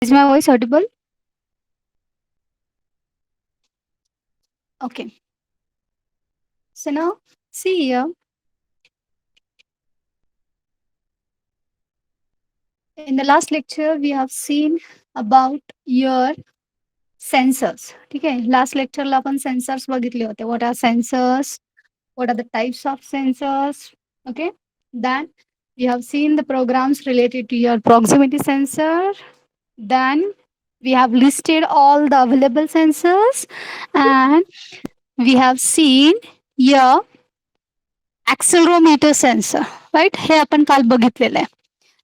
Is my voice audible? Okay. So now, see here, in the last lecture, we have seen about your sensors. ठीक आहे. Last लेक्चरला आपण sensors बघितले होते. What are sensors? What are the types of sensors? Okay. Then we have seen the programs related to your proximity sensor. Then we have listed all the available sensors, and we have seen your accelerometer sensor, right? हे आपण काल बघितलेलं आहे.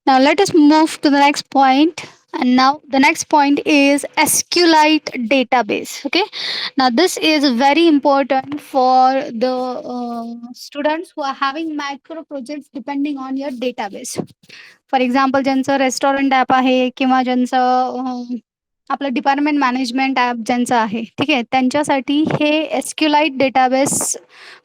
Now let us move to the next point. And now the next point is SQLite database. Okay. Now this is very important for the students who are having micro projects depending on your database. For example ज्यांचं restaurant app आहे किंवा ज्यांचं आपलं department management app ज्यांचं आहे, ठीक आहे, त्यांच्यासाठी हे एसक्यूलाइट डेटाबेस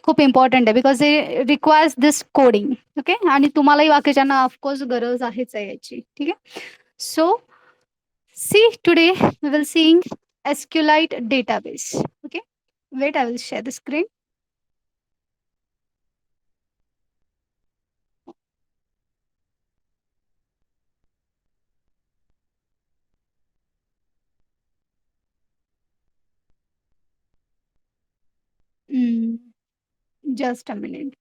खूप इम्पॉर्टंट आहे because they requires this coding. Okay. आणि तुम्हालाही बाकीच्यांना ऑफकोर्स गरज आहेच आहे याची. ठीक आहे. So see today we will seeing SQLite database. Okay. Wait, I will share the screen. Just a minute.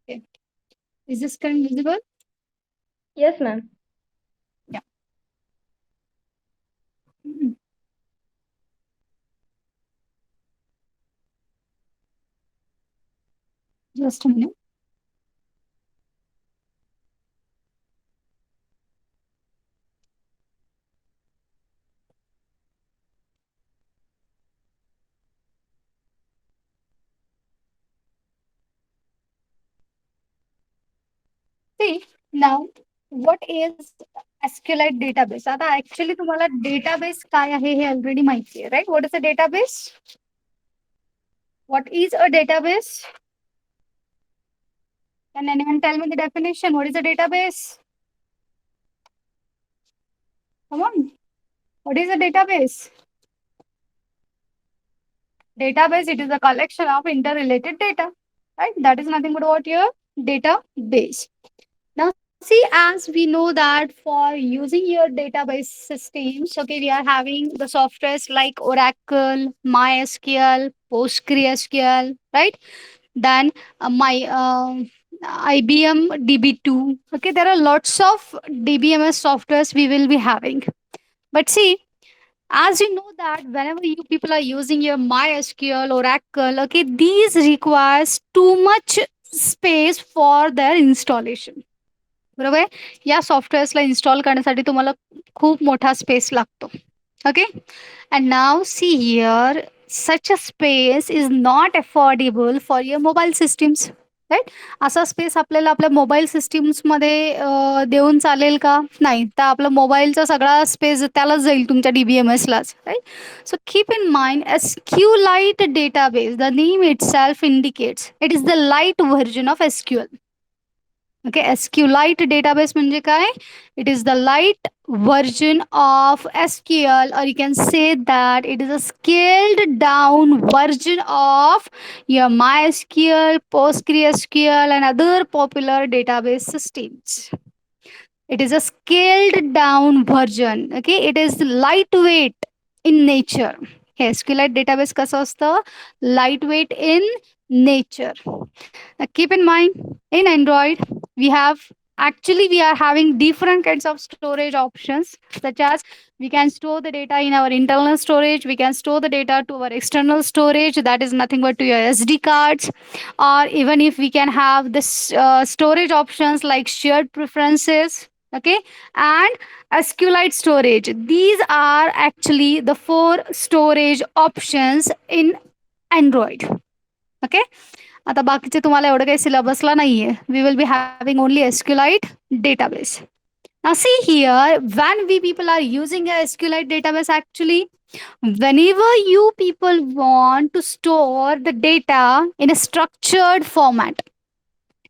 Okay. Is this screen visible? Yes, ma'am. Yeah. Mm. Just a minute. See, now what is SQLite database? आता actually तुम्हाला database काय आहे हे already माहिती आहे, right? What is a database? What is a database? Can anyone tell me the definition? What is a database? Come on. What is a database? Database, it is a collection of interrelated data, right? That is nothing but what your database. Now, see, as we know that for using your database systems, okay, we are having the softwares like Oracle, MySQL, PostgreSQL, right? Then my IBM DB2. Okay, there are lots of DBMS softwares we will be having. But see, as you know that whenever you people are using your MySQL, Oracle, okay, these requires too much space for their installation. बरोबर आहे. या सॉफ्टवेअर्सला install करण्यासाठी तुम्हाला खूप मोठा space लागतो. Okay. And now see here such a space is not affordable for your mobile systems, right? असा space आपल्याला आपल्या मोबाईल सिस्टीम्समध्ये देऊन चालेल का? नाही. तर आपला मोबाईलचा सगळा स्पेस त्यालाच जाईल, तुमच्या DBMSलाच, right? So keep in mind SQLite database, the name itself indicates it is the light version of SQL. Okay, SQLite database म्हणजे काय? It is the light version of SQL, or you can say that it is a scaled down version of your MySQL, PostgreSQL, and other popular database systems. It is a scaled down version. Okay, it is lightweight in nature. Hey SQLite database कसं असतं? Lightweight in nature. Now keep in mind, in Android, we have we are having different kinds of storage options, such as we can store the data in our internal storage, we can store the data to our external storage, that is nothing but to your SD cards, or even if we can have this storage options like shared preferences, okay, and SQLite storage. These are actually the four storage options in Android. Okay. आता बाकीचे तुम्हाला एवढं काही सिलेबसला नाहीये. We will be having only SQLite database. Now, see here, when we people are using a SQLite database, actually, whenever you people want to store the data in a structured format,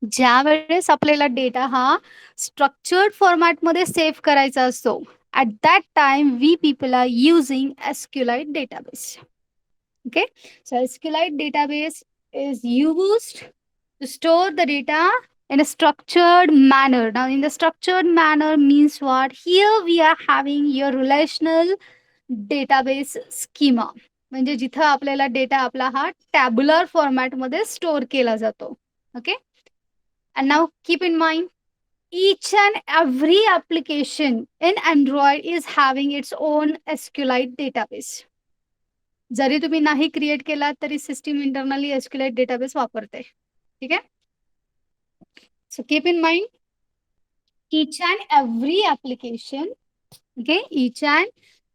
ज्यावेळेस आपल्याला data हा structured फॉर्मॅटमध्ये save करायचा असतो, at that time we people are using SQLite database. Okay, so SQLite database is used to store the data in a structured manner. Now, in the structured manner means what? Here we are having your relational database schema. म्हणजे जिथं आपल्याला data आपला हा tabular फॉर्मॅटमध्ये store केला जातो. Okay, and now keep in mind, each and every application in Android is having its own SQLite database. जरी तुम्ही नाही create केला तरी सिस्टीम इंटरनली SQLite डेटाबेस वापरते. ठीक आहे, so keep in mind, each and every application, okay, each and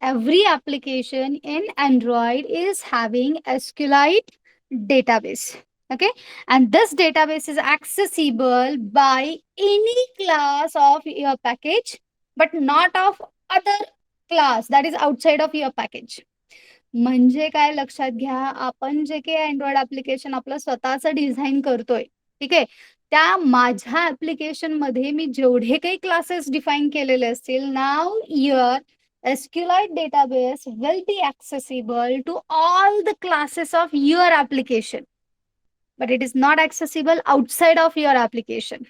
every application in Android is having SQLite database. Okay, and this database is accessible by any class of your package, but not of other class that is outside of your package. म्हणजे काय लक्षात घ्या, आपण जे काही Android application आपलं स्वतःचं design करतोय, ठीक आहे, त्या माझ्या ऍप्लिकेशन मध्ये मी जेवढे काही क्लासेस डिफाईन केलेले असतील, नाव your SQLite database will be accessible to all the classes of your application, but it is not accessible outside of your application.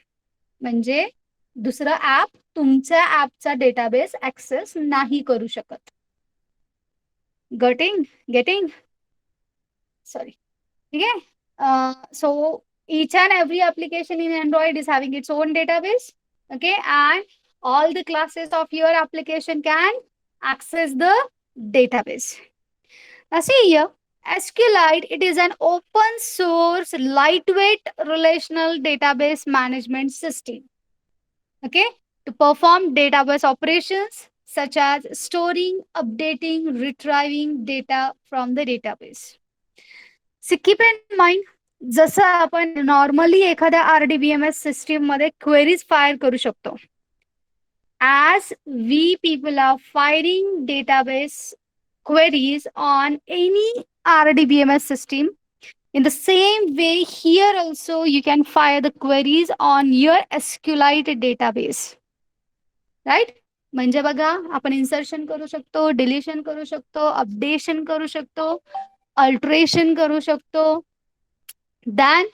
म्हणजे दुसरं ऍप तुमच्या ऍपचा डेटाबेस ऍक्सेस नाही करू शकत. getting sorry. Okay, so each and every application in Android is having its own database. Okay, and all the classes of your application can access the database. Now see here, SQLite, it is an open source lightweight relational database management system, okay, to perform database operations such as storing, updating, retrieving data from the database. So keep in mind, जसं आपण normally एखाद्या RDBMS system मध्ये queries fire करू शकतो, as we people are firing database queries on any RDBMS system, in the same way here also you can fire the queries on your SQLite database. Right, म्हणजे बघा, आपण insertion करू शकतो, deletion करू शकतो, updation करू शकतो, अल्टरेशन करू शकतो. Then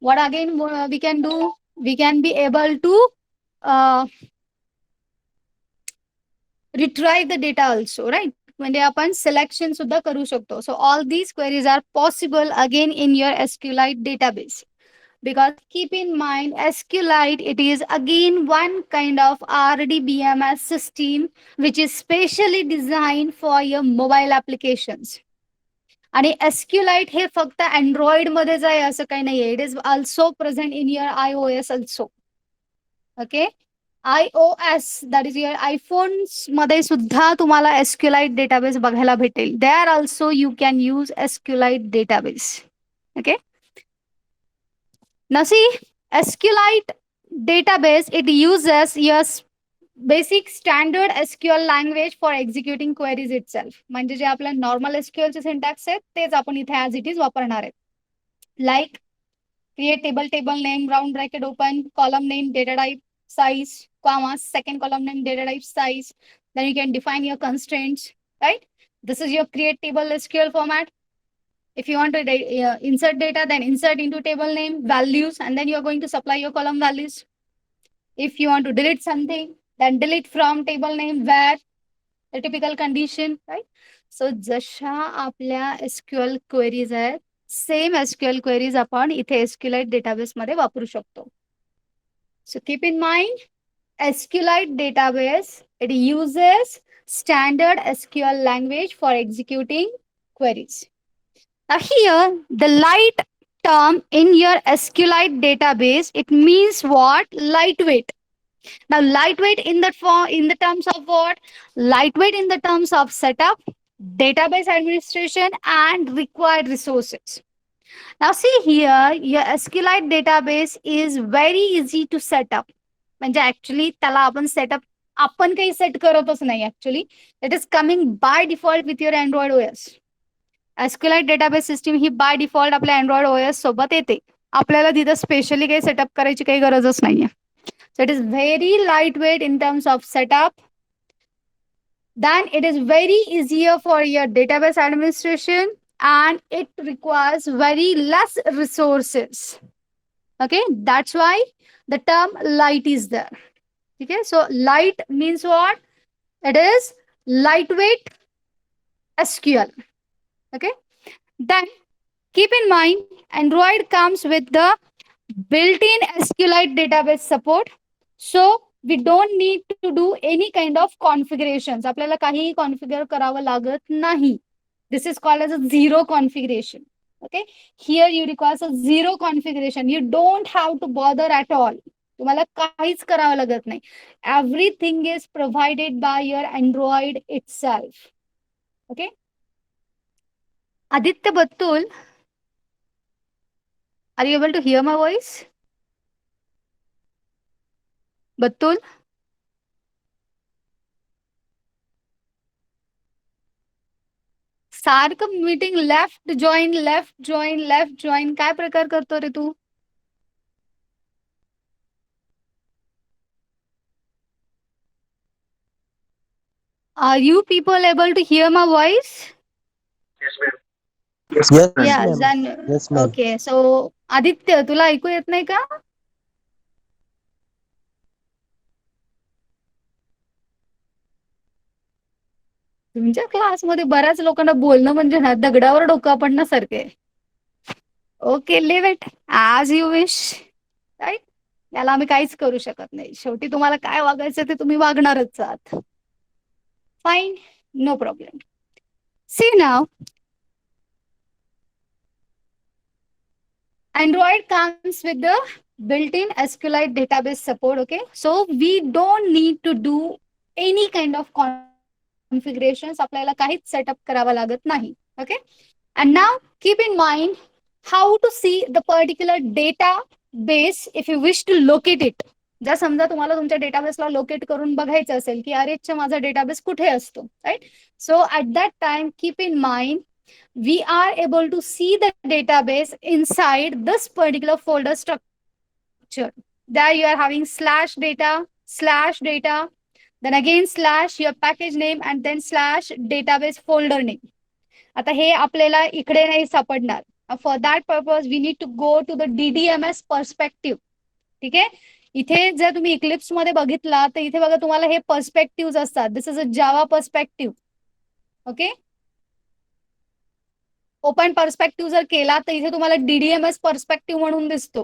what again we can do? We can be able to retrieve the data also, right? म्हणजे आपण सिलेक्शन सुद्धा करू शकतो. So all these queries are possible again in your SQLite database. Because keep in mind, SQLite, it is again one kind of RDBMS system which is specially designed for your mobile applications. आणि SQLite हे फक्त Android मध्येच आहे असं काही नाहीये, it is also present in your iOS also. Okay, iOS that is your iPhones मध्ये सुद्धा तुम्हाला SQLite डेटाबेस बघायला भेटेल. There also you can use SQLite database. Okay, now see, SQLite database, it uses your basic standard SQL language for executing queries itself. म्हणजे जे आपल्या normal SQL चे syntax आहेत तेच आपण इथे ऍज इट इज वापरणार आहेत. Like create table name, round bracket open, column name, data type, size, comma, second column name, data type, size. Then you can define your constraints, right? This is your create table SQL format. If you want to insert data, then insert into table name, values, and then you're going to supply your column values. If you want to delete something, then delete from table name, where, the typical condition, right? So जशा आपल्या SQL queries आहेत, same SQL queries आपण इथे SQLite database मध्ये वापरू शकतो. So keep in mind, SQLite database, it uses standard SQL language for executing queries. Now here, the light term in your SQLite database, it means what? Lightweight. Now, lightweight in the terms of what? Lightweight in the terms of setup, database administration, and required resources. Now, see here, your SQLite database is very easy to set up. म्हणजे actually त्याला आपण setup आपण काही set करतच नाही actually. That is coming by default with your Android OS. SQLite database system ही by default आपल्या Android OS सोबत येते. आपल्याला तिथं स्पेशली काही सेटअप करायची काही गरजच नाहीये. So it is very light weight in terms of setup. Then it is very easier for your database administration and it requires very less resources. Okay, that's why the term light is there. Okay, so light means what? It is lightweight SQL. Okay, then keep in mind Android comes with the built-in SQLite database support. So we don't need to do any kind of configurations. आपल्याला काहीही configure करावं लागत नाही. This is called as a zero configuration. Okay, here you requires a zero configuration. You don't have to bother at all. तुम्हाला काहीच करावं लागत नाही. Everything is provided by your Android itself. Okay, Aditya Battul, are you able to hear my voice? Battul? सारखं meeting left join left join left join काय प्रकार करतो रे तू? Are you people able to hear my voice? Yes, ma'am. Yeah, then Yes, ma'am. okay. So Aditya तुला ऐकू येत नाही का? तुमच्या क्लासमध्ये बऱ्याच लोकांना बोलणं म्हणजे ना दगडावर डोकं पडण्यासारखे. Okay, leave it as you wish. Right, याला आम्ही काहीच करू शकत नाही. शेवटी तुम्हाला काय वागायचं ते तुम्ही वागणारच आहात. Fine, no problem. See now Android comes with the built-in SQLite database support. Okay, so we don't need to do any kind of configurations. आपल्याला काहीच सेटअप करावा लागत नाही. Okay, and now keep in mind how to see the particular database if you wish to locate it. जर समजा तुम्हाला तुमच्या डेटाबेसला locate करून बघायचं असेल की अरे माझा डेटाबेस कुठे असतो, right? So at that time keep in mind we are able to see the database inside this particular folder structure. There you are having slash data, then again slash your package name and then slash database folder name. आता हे आपल्याला इकडे नाही सापडणार. For that purpose we need to go to the DDMS perspective. ठीक आहे, इथे जर तुम्ही इक्लिप्स मध्ये बघितला तर इथे बघा तुम्हाला हे पर्स्पेक्टिव्ह असतात. This is a Java perspective. Okay, open perspective जर केला तर इथे तुम्हाला DDMS पर्स्पेक्टिव्ह म्हणून दिसतो.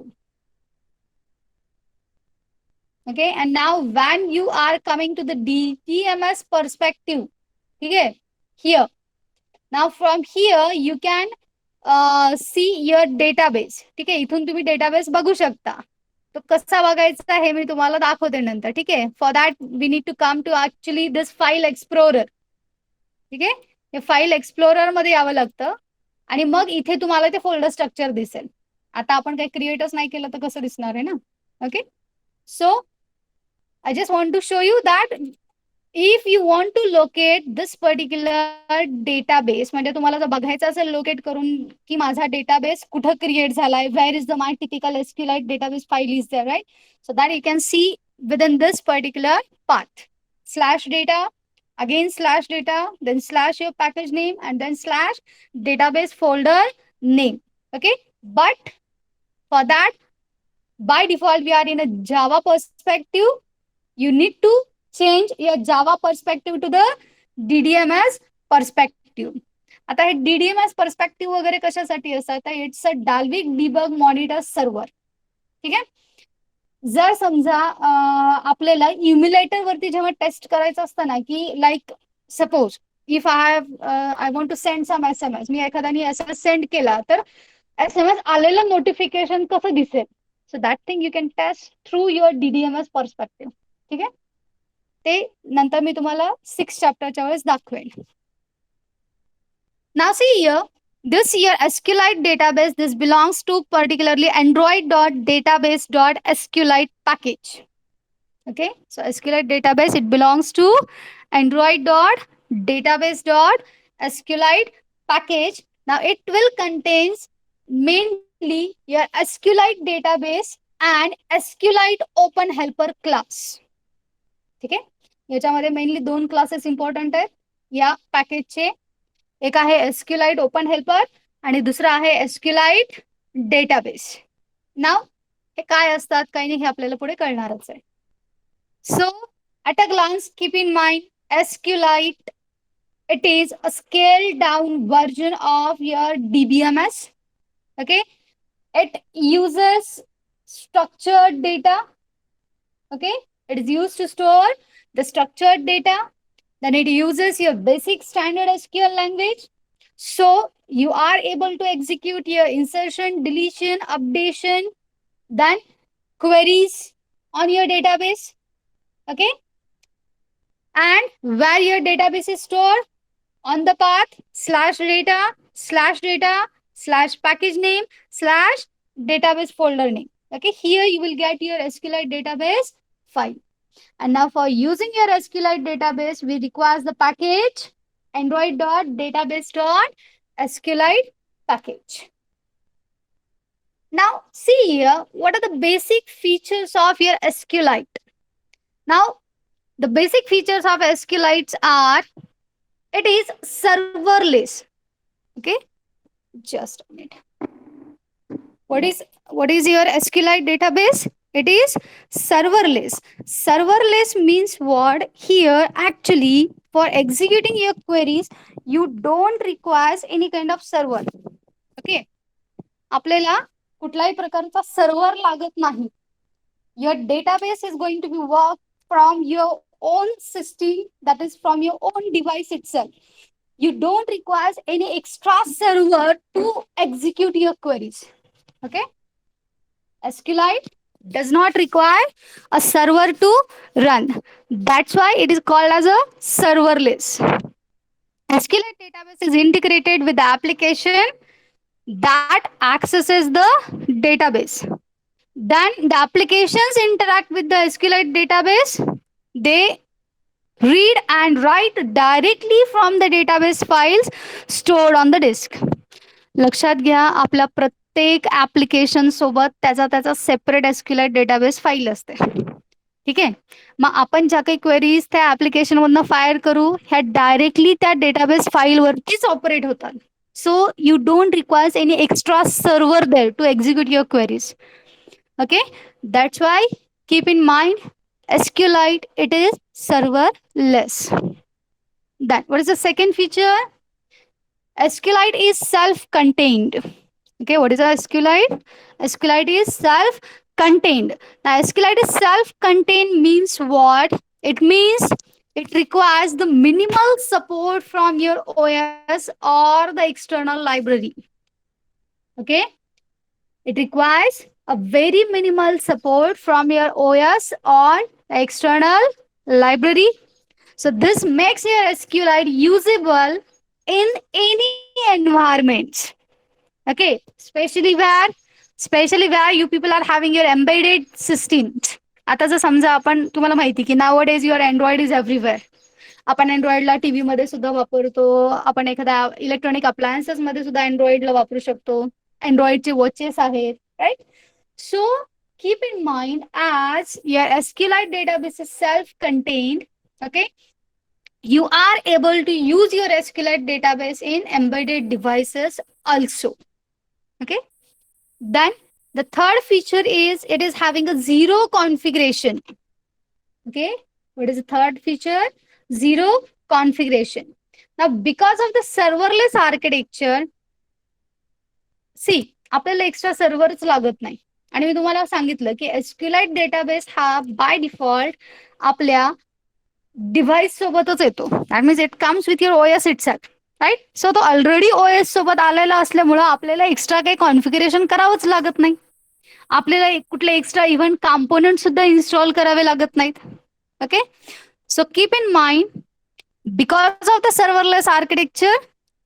Okay, and now when you are coming to the DDMS perspective, ठीक आहे, here now from here you can see your database. ठीक आहे, इथून तुम्ही डेटाबेस बघू शकता. तो कसा बघायचा हे मी तुम्हाला दाखवते नंतर. ठीक आहे, for that we need to come to actually this file explorer. ठीक आहे, हे फाईल एक्सप्लोरर मध्ये यावं लागतं आणि मग इथे तुम्हाला ते फोल्डर स्ट्रक्चर दिसेल. आता आपण काही क्रिएटच नाही केलं तर कसं दिसणार आहे ना. Okay, so I just want to show you that if you want to locate this particular database, म्हणजे तुम्हाला जर बघायचं असेल लोकेट करून की माझा डेटाबेस कुठं क्रिएट झालाय, where is the my typical SQLite database file is there, right? So that you can see within this particular path. Slash data, again slash data, then slash your package name and then slash database folder name. Okay, but for that by default we are in a Java perspective. You need to change your Java perspective to the DDMS perspective. आता हे DDMS perspective वगैरे कशासाठी असतं? It's a Dalvik debug monitor server. ठीक आहे, जर समजा आपल्याला emulator वरती जेव्हा टेस्ट करायचं असतं ना, की like suppose if I want to send some SMS, मी एखाद्याने SMS सेंड केला तर SMS आलेलं नोटिफिकेशन कसं दिसेल? So that thing you can test through your DDMS perspective. ठीक आहे, ते नंतर मी तुम्हाला 6 चॅप्टरच्या वेळेस दाखवेन. Now see here, this your SQLite database, this belongs to particularly android.database.sqlite package. Okay, so SQLite database, it belongs to Android dot database dot SQLite package. Now it will contains mainly your SQLite database and SQLite open helper class. ठीक आहे, याच्यामध्ये mainly दोन classes important आहेत या पॅकेजचे. एक आहे SQLite open helper आणि दुसरा आहे एसक्यूलाइट डेटाबेस. नाव हे काय असतात काही नाही हे आपल्याला पुढे कळणारच आहे. So, at a glance, keep in mind SQLite. It is a scaled down version of your DBMS. Okay, it uses structured data. Okay, it is used to store the structured data. Then it uses your basic standard SQL language. So you are able to execute your insertion, deletion, updation, then queries on your database. Okay, and where your database is stored on the path /data /package name /database folder name. Okay, here you will get your SQLite database file. And now for using your SQLite database, we require the package android.database.sqlite package. Now see here, what are the basic features of your SQLite? Now the basic features of SQLites are, it is serverless. Okay, just a minute. What is your SQLite database? It is serverless. Serverless means what? Here actually for executing your queries you don't require any kind of server. Okay, आपल्याला कुठलाही प्रकारचा server लागत नाही. Your database is going to be work from your own system, that is from your own device itself. You don't require any extra server to execute your queries. Okay, SQLite does not require a server to run. That's why it is called as a serverless. SQLite database is integrated with the application that accesses the database. Then the applications interact with the SQLite database. They read and write directly from the database files stored on the disk. लक्षात घ्या, आपल्या प्रत्येक application सोबत त्याचा separate SQLite database file असते. ठीक आहे, मग आपण ज्या काही क्वेरीज त्या ऍप्लिकेशन मधनं फायर करू ह्या डायरेक्टली त्या डेटाबेस फाईल वरतीच ऑपरेट होतात. So you don't require any extra server there to execute your queries. Okay, that's why keep in mind SQLite, it is serverless. Then what is the second feature? SQLite is self-contained. Okay, what is a SQLite? SQLite is self-contained. Now SQLite is self-contained means what? It means it requires the minimal support from your OS or the external library. Okay, it requires a very minimal support from your OS or external library. So this makes your SQLite usable in any environment. Okay, especially where you people are having your embedded systems. आता जर समजा आपण तुम्हाला माहिती की now days your Android is everywhere. आपण अँड्रॉइडला TV मध्ये सुद्धा वापरतो, आपण एखाद्या इलेक्ट्रॉनिक अप्लायन्सेस मध्ये सुद्धा अँड्रॉइडला वापरू शकतो. अँड्रॉइडचे वॉचेस आहेत, right? So keep in mind, as your SQLite database is self-contained, okay, you are able to use your SQLite database in embedded devices also. Okay, then the third feature is it is having a zero configuration. Okay, what is the third feature? Zero configuration. Now because of the serverless architecture, see, आपल्याला extra सर्व्हरच लागत नाही. आणि मी तुम्हाला सांगितलं की SQLite database हा बाय डिफॉल्ट आपल्या डिव्हाइस सोबतच येतो. That means it comes with your OS itself, right? So तो ऑलरेडी OS सोबत आलेला असल्यामुळं आपल्याला एक्स्ट्रा काही कॉन्फिगरेशन करावंच लागत नाही. आपल्याला कुठले एक्स्ट्रा इव्हन कॉम्पोनंट सुद्धा इन्स्टॉल करावे लागत नाहीत. Okay, so keep in mind, because of the serverless architecture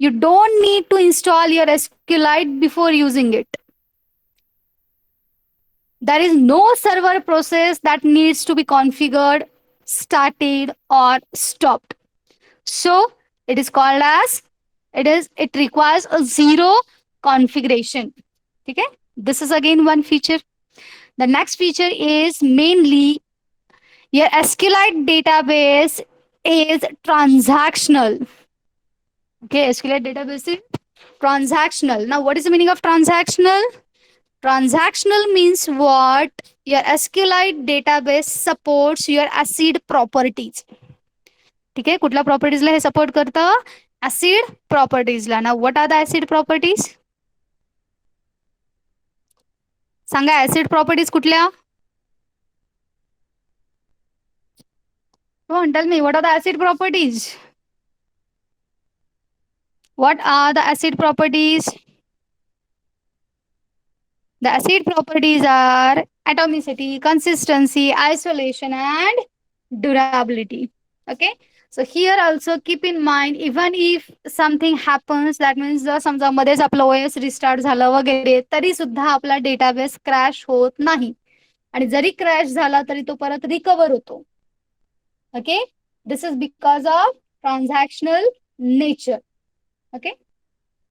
you don't need to install your SQLite before using it. There is no server process that needs to be configured, started, or stopped. So it is called as it requires a zero configuration. Okay, this is again one feature. The next feature is mainly your SQLite database is transactional. Okay, SQLite database is transactional. Now, what is the meaning of transactional? Transactional means what? Your SQLite database supports your ACID properties. ठीक आहे, कुठल्या प्रॉपर्टीजला हे support करतं? Acid प्रॉपर्टीजला. ना what are the acid properties? सांगा, acid properties कुठल्या? Come on, tell me, what are the acid properties? What are the acid properties? The acid properties are atomicity, consistency, isolation, and durability. Okay. So here also keep in mind, even if something happens, that means जर समजा मध्येच आपलं OS restart झालं वगैरे, तरी सुद्धा आपला database crash होत नाही. आणि जरी क्रॅश झाला तरी तो परत रिकवर होतो. Okay. This is because of transactional nature. Okay.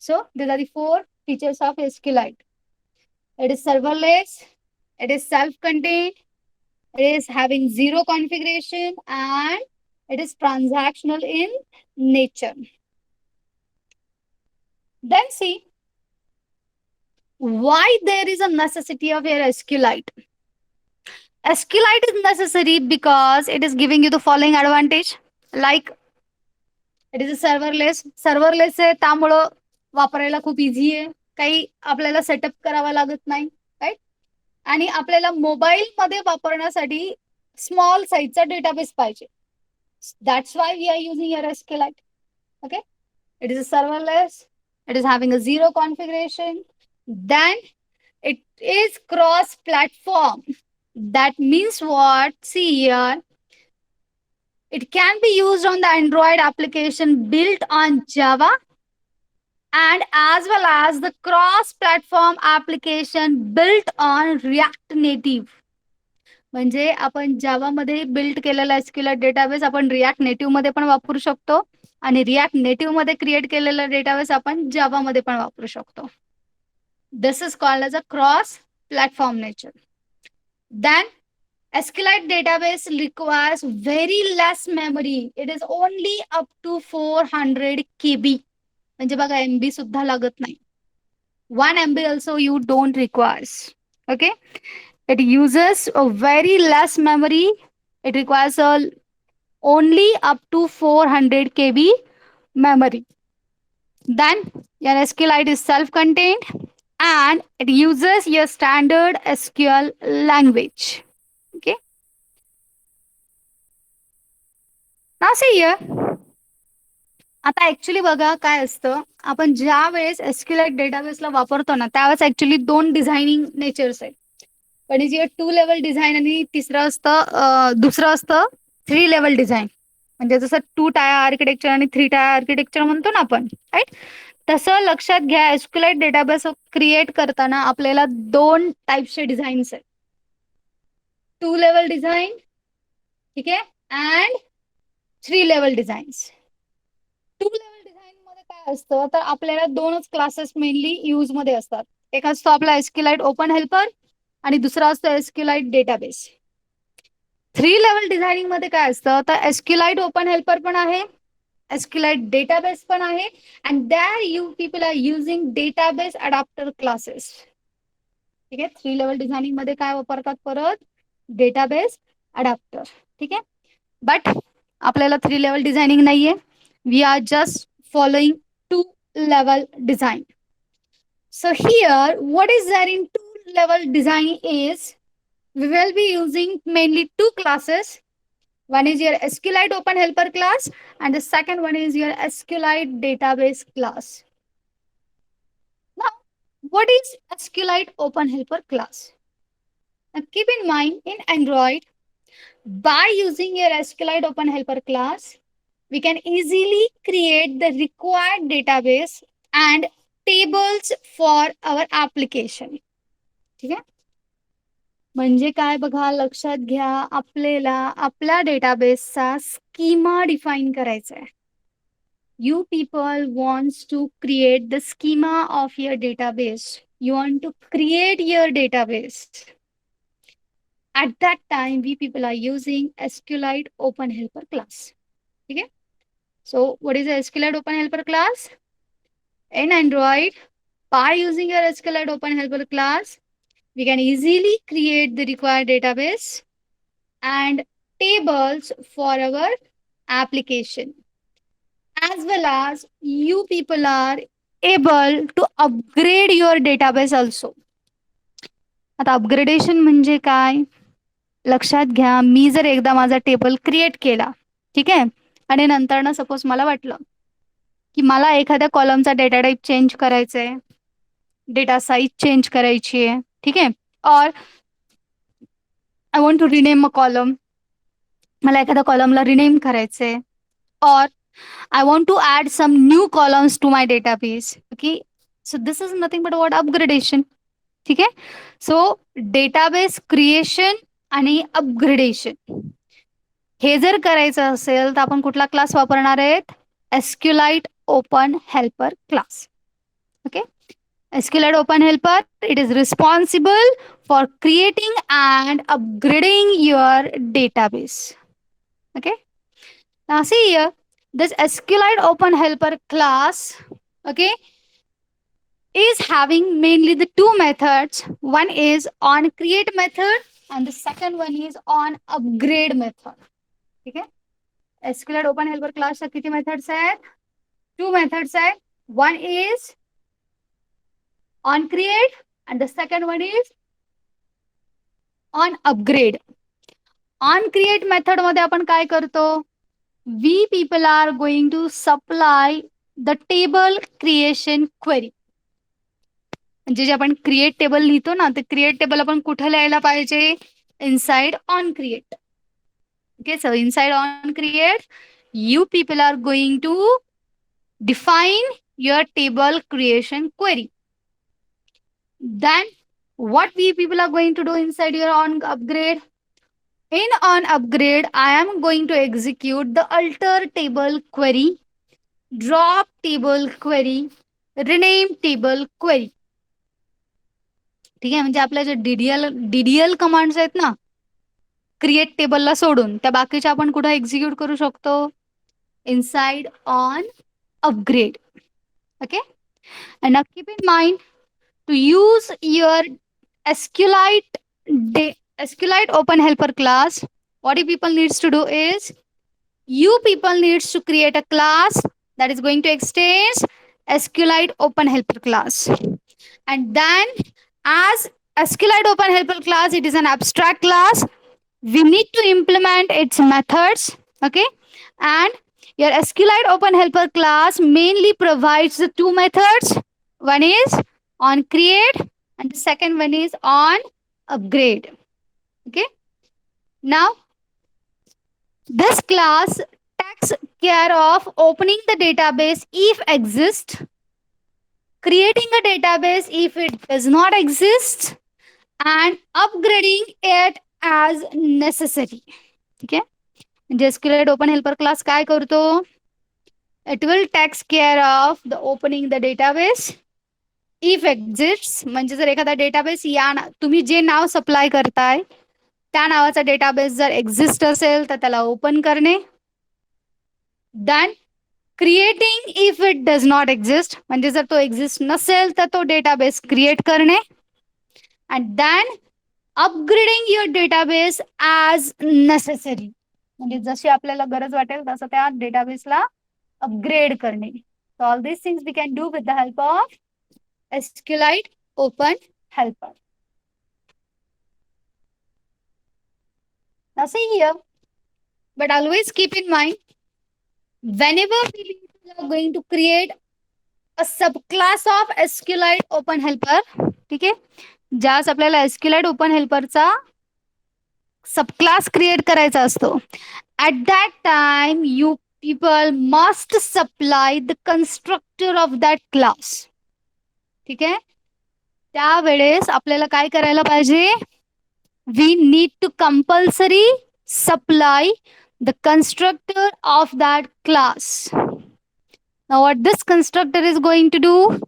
So these are the four features of SQLite. It is serverless, it is self-contained, it is having zero configuration, and it is transactional in nature. Then see why there is a necessity of your SQLite. SQLite is necessary because it is giving you the following advantage. Like it is a serverless आहे, त्यामुळं वापरायला खूप easy आहे. काही आपल्याला setup करावा लागत नाही, राईट. आणि आपल्याला मोबाईल मध्ये वापरण्यासाठी स्मॉल साईजचा डेटाबेस पाहिजे. That's why we are using your SQLite. Okay, it is a serverless, it is having a zero configuration, then it is cross platform. That means what? See here, it can be used on the Android application built on Java and as well as the cross-platform application built on React Native. म्हणजे आपण Java मध्ये build केलेला SQLite database आपण React Native मध्ये पण वापरू शकतो आणि रिॲक्ट नेटिव्ह मध्ये क्रिएट केलेला डेटाबेस आपण जावा मध्ये पण वापरू शकतो. This is called as a cross platform nature. Then SQLite database requires very less memory. It is only up to 400 KB. म्हणजे बघा MB सुद्धा लागत नाही. 1 MB also you don't requires. Okay. It uses a very less memory. It requires only up to 400 KB memory. Then your SQLite is self-contained and it uses your standard SQL language. Okay. Now see here. आता actually बघा काय असतं, आपण ज्या वेळेस SQLite डेटाबेसला वापरतो ना, त्यावेळेस ऍक्च्युली दोन डिझायनिंग नेचर्स आहेत. पण इज युअर 2 लेवल डिझाईन आणि दुसरं असतं 3 लेवल डिझाईन. म्हणजे जसं 2 टायर आर्किटेक्चर आणि 3 टायर आर्किटेक्चर म्हणतो ना आपण, राईट. तसं लक्षात घ्या, SQLite डेटाबेस क्रिएट करताना आपल्याला 2 टाईपचे डिझाईन्स आहेत. 2 लेवल डिझाईन, ठीक आहे, and 3 level designs. 2 level design मध्ये काय असतं, तर आपल्याला दोनच क्लासेस मेनली यूज मध्ये असतात. एक असतो आपला SQLite ओपन हेल्पर आणि दुसरा असतो SQLite डेटाबेस. 3 लेवल डिझायनिंग मध्ये काय असतं, तर SQLite ओपन हेल्पर पण आहे, SQLite डेटाबेस पण आहे, and there you people are using database adapter classes. ठीक आहे. 3 लेवल डिझायनिंग मध्ये काय वापरतात परत? Database adapter. ठीक आहे. बट आपल्याला 3 लेवल डिझायनिंग नाहीये. We are just following 2 level design. So here, what is there in 2 level design is we will be using mainly 2 classes. One is your SQLite open helper class and the second one is your SQLite database class. Now, what is SQLite open helper class? Now keep in mind, in Android, by using your SQLite open helper class, we can easily create the required database and tables for our application. ठीक है. म्हणजे काय बघा, लक्षात घ्या, आपल्याला आपल्या डेटाबेसचा schema define करायचा आहे. You people wants to create the schema of your database. You want to create your database. At that time, we people are using SQLite Open Helper class. Okay. So what is a SQLite Open Helper class? In Android, by using your SQLite Open Helper class, we can easily create the required database and tables for our application. As well as you people are able to upgrade your database also. आता upgradation म्हणजे काय? लक्षात घ्या, मी जर एकदा माझा table create केला, ठीक आहे, आणि नंतर ना सपोज मला वाटलं की मला एखाद्या कॉलमचा डेटा टाईप चेंज करायचा आहे, डेटा साईज चेंज करायची आहे, ठीक आहे, और I want to rename a column, मला एखाद्या कॉलमला रिनेम करायचंय, और I want to add some new columns to my database. Okay. So this is nothing but what upgradation. ठीक आहे. So database creation आणि upgradation हे जर करायचं असेल तर आपण कुठला क्लास वापरणार आहेत? SQLite Open Helper class. Okay. SQLite Open Helper, it is responsible for creating and upgrading your database. Okay. Now see here, this SQLite Open Helper class, okay, is having mainly the two methods. One is on create method and the second one is on upgrade method. ठीक है. SQLite Open Helper class च्या किती methods आहेत? Two methods आहेत. One is on create and the second one is on upgrade. On create method मध्ये आपण काय करतो? We people are going to supply the table creation query. म्हणजे जे आपण क्रिएट टेबल लिहितो ना, ते क्रिएट टेबल आपण कुठे लिहायला पाहिजे? Inside on create. Okay. So inside on create you people are going to define your table creation query. Then what we people are going to do inside your on upgrade? In on upgrade, I am going to execute the alter table query, drop table query, rename table query. ठीक आहे. म्हणजे आपल्या जे DDL commands आहेत ना, create टेबलला सोडून त्या बाकीच्या आपण कुठे एक्झिक्यूट करू शकतो? Inside on upgrade. Okay. And keep in mind to use your SQLite Open Helper class. What you people needs to do is, you people needs to create a class that is going to extend SQLite Open Helper class. And then as SQLite Open Helper class, it is an abstract class. We need to implement its methods. Okay. And your SQLite Open Helper class mainly provides the two methods. One is on create and the second one is on upgrade. Okay. Now, this class takes care of opening the database if exists, creating a database if it does not exist, and upgrading it as necessary. ठीक आहे. म्हणजे SQLite Open Helper class काय करतो? It will takes care of the opening the database if exists. म्हणजे जर एखादा database या तुम्ही जे नाव सप्लाय करताय त्या नावाचा डेटाबेस जर एक्झिस्ट असेल तर त्याला ओपन करणे. Then creating if it does not exist, म्हणजे जर तो एक्झिस्ट नसेल तर तो डेटाबेस क्रिएट करणे. And then upgrading your database as necessary, म्हणजे जशी आपल्याला गरज वाटेल तसं त्या डेटाबेसला अपग्रेड करणे. So all these things we can do with the help of SQLite Open Helper. Now see here, but always keep in mind, whenever we are going to create a subclass of SQLite Open Helper, ठीक आहे, ज्यास आपल्याला SQLite Open Helper चा subclass create करायचा असतो, at that time you people must supply the constructor of that class. ठीक आहे. त्यावेळेस आपल्याला काय करायला पाहिजे? we need to compulsory supply the constructor of that class. Now, what this constructor is going to do?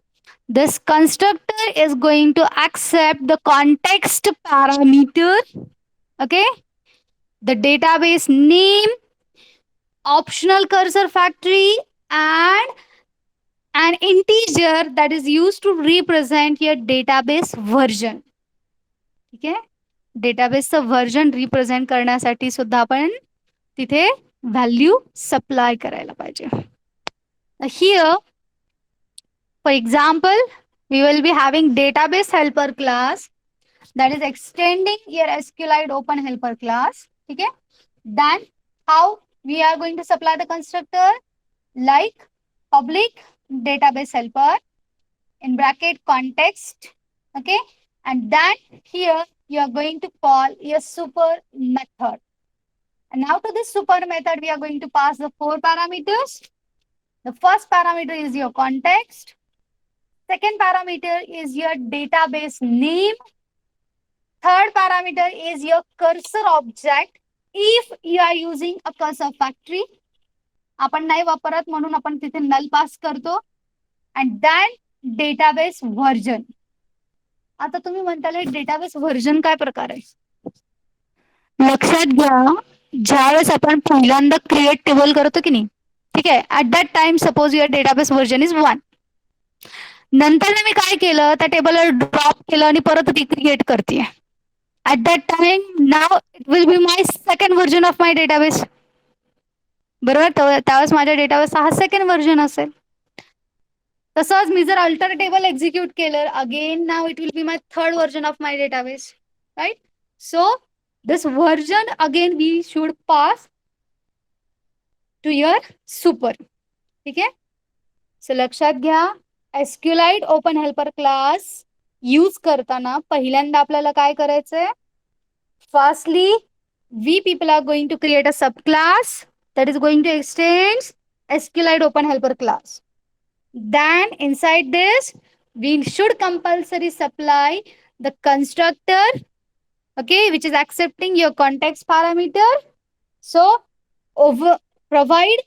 This constructor is going to accept the context parameter, okay, the database name, optional cursor factory, and an integer that is used to represent your database version. ठीक आहे, डेटाबेसचं version represent करण्यासाठी सुद्धा आपण तिथे value supply करायला पाहिजे. Here for example we will be having database helper class that is extending your SQLite open helper class. Okay, then how we are going to supply the constructor? Like public database helper in bracket context. Okay, and then here you are going to call your super method, and now to this super method we are going to pass the 4 parameters. The first parameter is your context. Second parameter is your database name. Third parameter is your cursor object if you are using a cursor factory. आपण नाही वापरत म्हणून आपण तिथे नल पास करतो. And then database version. आता तुम्ही म्हणताल database version काय प्रकार आहे? लक्षात घ्या, ज्यावेळेस आपण पहिल्यांदा क्रिएट टेबल करतो की नाही, ठीक आहे, at that time suppose your database version is 1. नंतर मी काय केलं, त्या टेबलवर ड्रॉप केलं आणि परत रिक्रिएट करते. At that time now it will be my second version of my database. बरोबर, त्यावेळेस माझ्या डेटाबेसचा हा सेकंड व्हर्जन असेल. तसंच मी जर अल्टर टेबल एक्झिक्यूट केलं, again now it will be my third version of my database, right? So this version again we should pass to your super. ठीक आहे, सो लक्षात घ्या, SQLite open helper class use करताना पहिल्यांदा आपल्याला काय करायचंय? Firstly we people are going to create a subclass that is going to extend SQLite open helper class. Then inside this we should compulsory supply the constructor, okay, which is accepting your context parameter. So provide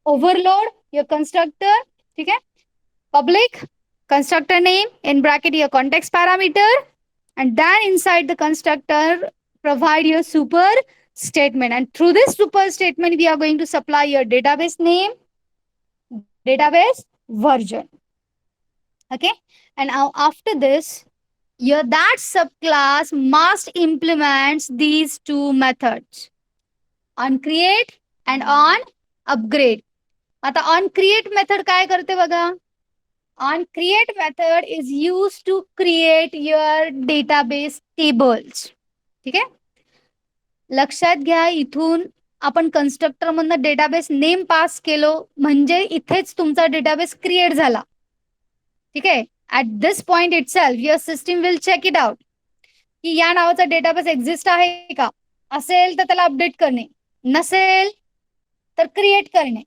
overload your constructor, okay, public constructor name in bracket your context parameter, and then inside the constructor provide your super statement, and through this super statement we are going to supply your database name, database version. Okay, and now after this your that subclass must implement these two methods, on create and on upgrade. आता on create method काय करते बघा? On create method is used to create your database tables. ठीक आहे, लक्षात घ्या, इथून आपण कन्स्ट्रक्टर मधनं डेटाबेस नेम पास केलो म्हणजे इथेच तुमचा डेटाबेस क्रिएट झाला. ठीक आहे, at this point itself your system will check it out की या नावाचा डेटाबेस एक्झिस्ट आहे का. असेल तर त्याला अपडेट करणे, नसेल तर क्रिएट करणे.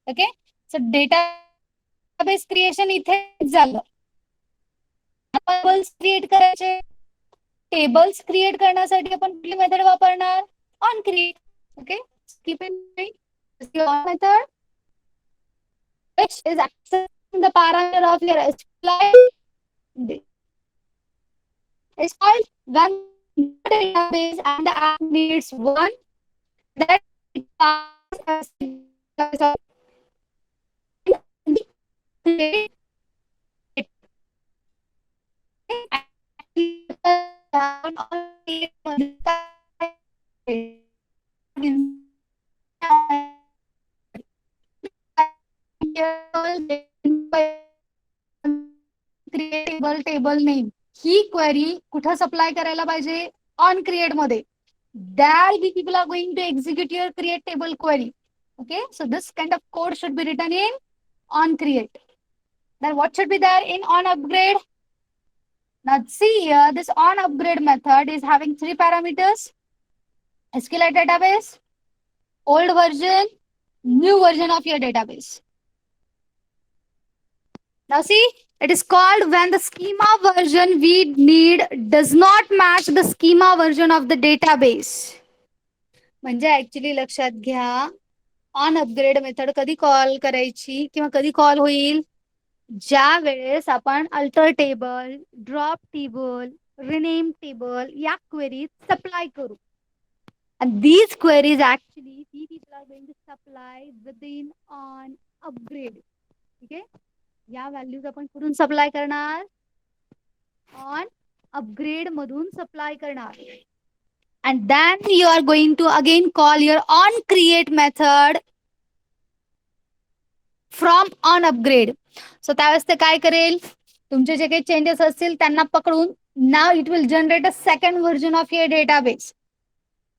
ओके, सो डेटाबेस क्रिएशन इथेच झालं. टेबल्स क्रिएट करायचे, टेबल्स क्रिएट करण्यासाठी आपण कुठली मेथड वापरणार? On create. Okay, keep in mind on method which is accessing the parameter of your SQLite is called when the database and the app needs one that it passes as create table table name ही query कुठे supply करायला पाहिजे? On create मध्ये. There we people are going to execute your create table query. Okay, so this kind of code should be written in on create. Then what should be there in on upgrade? Now see here, this on upgrade method is having 3 parameters: SQLite database, old version, new version of your database. Now see, It is called when the schema version we need does not match the schema version of the database. म्हणजे actually लक्षात घ्या, on upgrade method कधी call करायची किंवा कधी call होईल, ज्या वेळेस आपण alter table, drop table, rename table या क्वेरीज सप्लाय करू. And these queries actually we people are going to supply within on upgrade. ठीक आहे, या व्हॅल्यूज आपण कुठून सप्लाय करणार, ऑन अपग्रेड मधून सप्लाय करणार. And then you are going to again call your on create method from on upgrade. So त्यावेळेस ते काय करेल, तुमचे जे काही चेंजेस असतील त्यांना पकडून now it will generate a second version of your database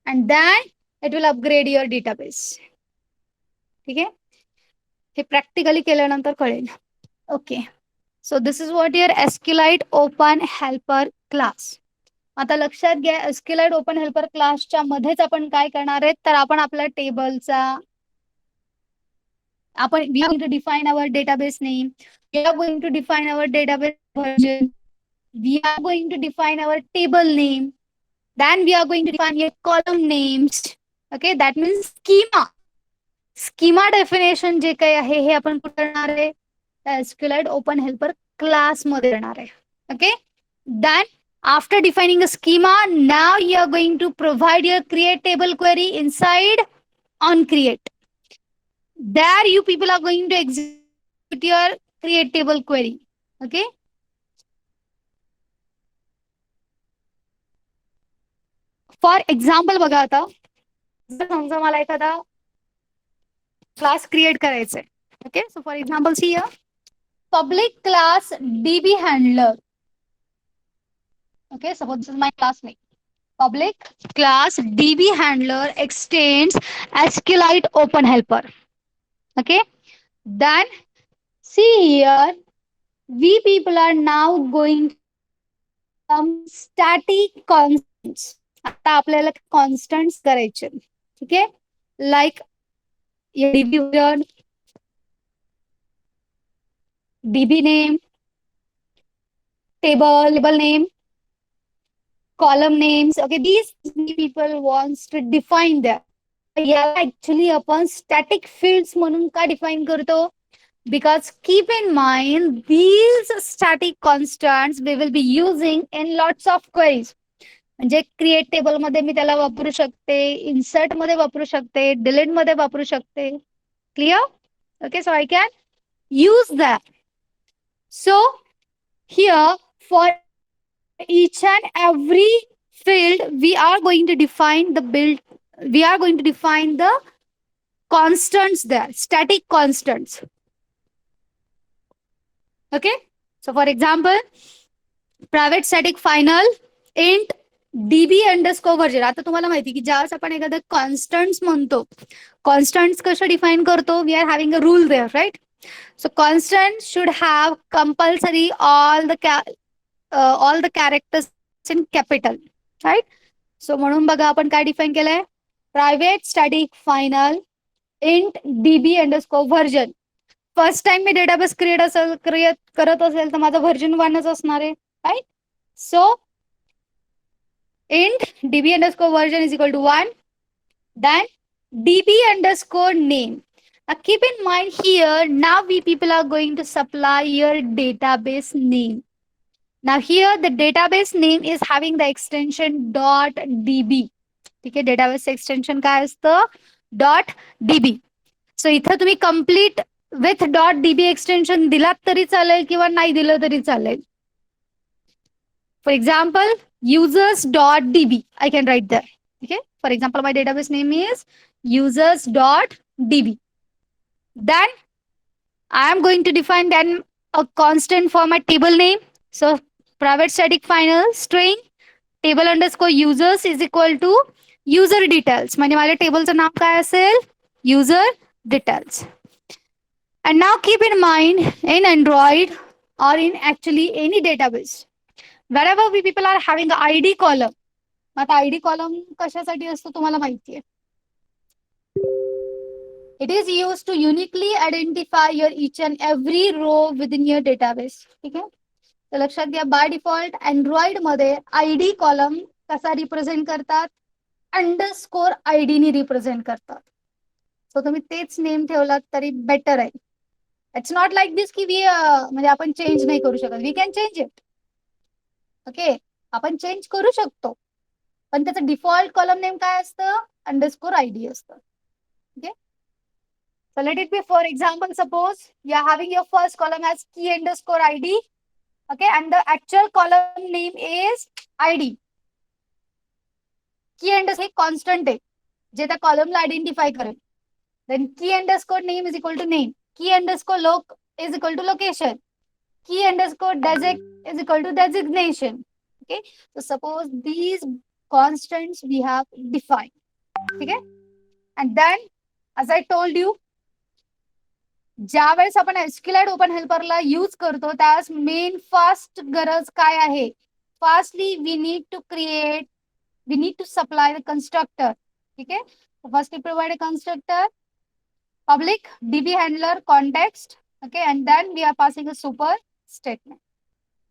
and then it will upgrade your database. ठीक आहे, हे प्रॅक्टिकली केल्यानंतर कळेल. Okay, so this is what your SQLite open helper class. आता लक्षात घ्या, एसक्यूलाइट ओपन हेल्पर क्लासच्या मध्येच आपण काय करणार आहे, तर आपण आपल्या टेबलचा आपण we are going to define our database name, we are going to define our database version, we are going to define our table name, then we are going to define your column names. Okay, that means schema definition जे काही आहे हे आपण कुठे करणार आहे, SQLite open helper class मध्ये करणार आहे. Okay, then after defining a schema, now you are going to provide your create table query inside on create. There you people are going to execute your create table query. Okay, for example बघा, आता जर समजा मला एखादा class create करायचा आहे. Okay, so for example see here public class db handler. Okay, suppose this is my class name. Public class db handler extends SQLite open helper. Okay, then see here we people are now going some static constants. आता आपल्याला constants करायचे. ठीक आहे, like db version, db name, table name, column names. Okay, these people wants to define that. याला actually आपण static fields म्हणून का define करतो, because keep in mind these static constants we will be using in lots of queries. म्हणजे create table मध्ये मी त्याला वापरू शकते, इन्सर्ट मध्ये वापरू शकते, डिलीट मध्ये वापरू शकते. Clear? Okay, so I can use that. So here for each and every field we are going to define the constants there, static constants. Okay, so for example private static final int db underscore version. आता तुम्हाला माहिती की ज्यावेळेस आपण एखादं constants म्हणतो, constants कसं define करतो, we are having a rule there, right? So constant should have compulsory all the characters in capital, right? So म्हणून बघा आपण काय डिफाइन केलंय, private static final int DB underscore version. First time मी database create करत असेल तर माझं व्हर्जन 1च असणार आहे, right? So int db underscore version is equal to 1, then db underscore name. Now keep in mind here, now we people are going to supply your database name. Now here the database name is having the extension .db. ठीक आहे, database extension काय असतं, .db. सो इथं तुम्ही complete with .db extension दिलात तरी चालेल किंवा नाही दिलं तरी चालेल. For example, users.db, I can write there. Okay, for example, my database name is users.db. Then I am going to define then a constant for my table name. So private static final string table underscore users is equal to user details. म्हणजे माझ्या टेबलचं नाव काय असेल, user details. And now keep in mind in Android or in actually any database, wherever we people are having an ID column. आता ID column कशासाठी असतो तुम्हाला माहिती आहे, It is used to uniquely identify your each and every row within your database. ठीक आहे. तर लक्षात घ्या, बाय डिफॉल्ट अँड्रॉइड मध्ये आयडी कॉलम कसा रिप्रेझेंट करतात, अंडरस्कोर आयडी नी रिप्रेझेंट करतात. सो तुम्ही तेच नेम ठेवलात तरी बेटर आहे. इट्स नॉट लाईक दिस की म्हणजे आपण चेंज नाही करू शकत. We can change it. Okay, आपण चेंज करू शकतो, पण त्याचं डिफॉल्ट कॉलम नेम काय असतं, अंडरस्कोर आयडी असतं. ओके, so let it be, for example, suppose you are having your first column as key underscore id, okay, and the actual column name is id. key underscore constant आहे जे त्या कॉलमला identify करेल. then key underscore name is equal to name, key underscore loc is equal to location, key underscore desig is equal to designation. Okay, so suppose these constants we have defined. Okay, and then as I told you, ज्या वेळेस आपण एसक्यूएलआयट open हेल्परला use करतो त्यावेळेस main fast गरज काय आहे, firstly we need to supply the constructor. ठीक आहे, first provide a constructor public db handler context. Okay, and then we are passing a super statement.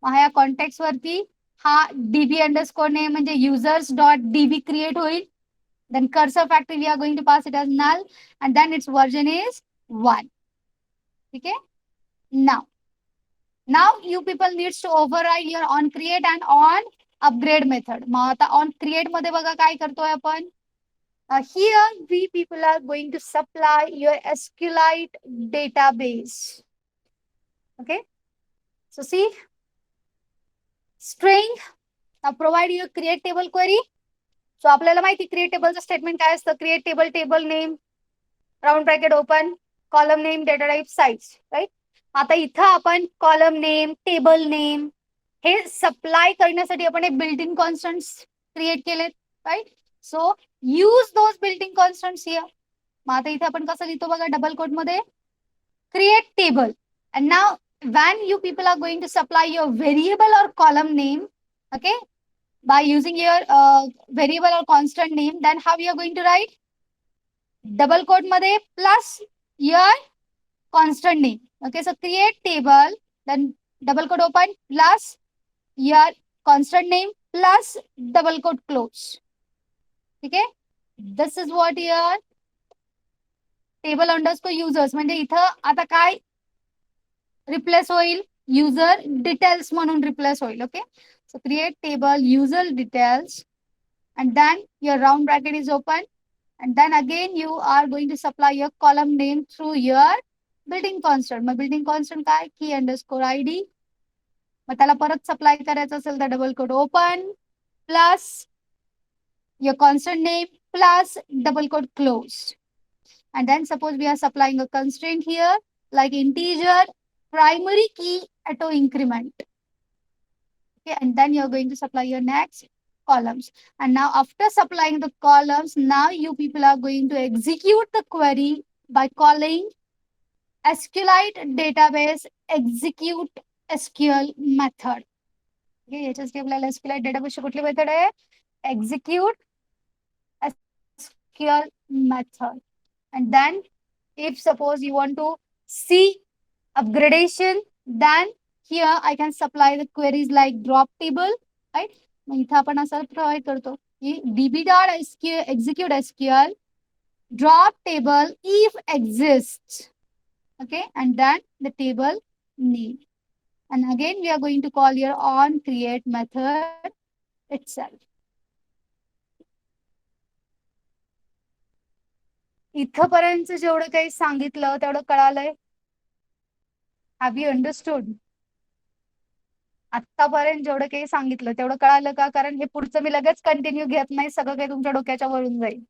ह्या कॉन्टेक्स्ट वरती हा db अंडरस्कोर नेम म्हणजे users dot db क्रिएट होईल. then cursor factory we are going to pass it as null, and then its version is 1. ठीक आहे, now you people needs to override your on create and on upgrade method. मग आता on create मध्ये बघा काय करतोय आपण. Here we people are going to supply your SQLite database. Okay, so see, string, now provide your create table query. So आपल्याला माहिती create table statement काय असतं, create table, table name, round bracket open, column name, data type, size, right? आता इथं आपण column name, table name हे supply करण्यासाठी आपण एक बिल्ट इन कॉन्स्टंट्स क्रिएट केलेत, right? So use those built in constants here. मग आता इथे आपण कसं लिहितो बघा, डबल कोट मध्ये create table. and now when you people are going to supply your variable or column name, okay, by using your variable or constant name, then how you are going to write, double quote मध्ये plus your constant name. Okay, so create table, then double quote open plus your constant name plus double quote close. Okay, this is what your table underscore users म्हणजे इथं आता काय replace होईल, user details म्हणून replace होईल. Okay, so create table user details and then your round bracket is open, and then again you are going to supply your column name through your building constant. मग building constant काय, key underscore id. मग त्याला परत supply करायचं असेल तर double quote open plus your constant name plus double quote close. And then suppose we are supplying a constraint here like integer primary key auto increment. Okay, and then you're going to supply your next columns. And now after supplying the columns, now you people are going to execute the query by calling SQLite database execute SQL method. Okay, HSD आपल्याला SQLite database कुठली method आहे, execute SQL method. And then if suppose you want to see upgradation, then here I can supply the queries like drop table, right? मग इथं आपण असं provide करतो की db.sql execute SQL drop table if exists. Okay, and then the table name. And again we are going to call your on create method itself. इथपर्यंत जेवढं काही सांगितलं तेवढं कळालंय. Have you understood? आतापर्यंत जेवढं काही सांगितलं तेवढं कळालं का? कारण हे पुढचं मी लगेच कंटिन्यू घेत नाही, सगळं काही तुमच्या डोक्याच्या वरून जाईल.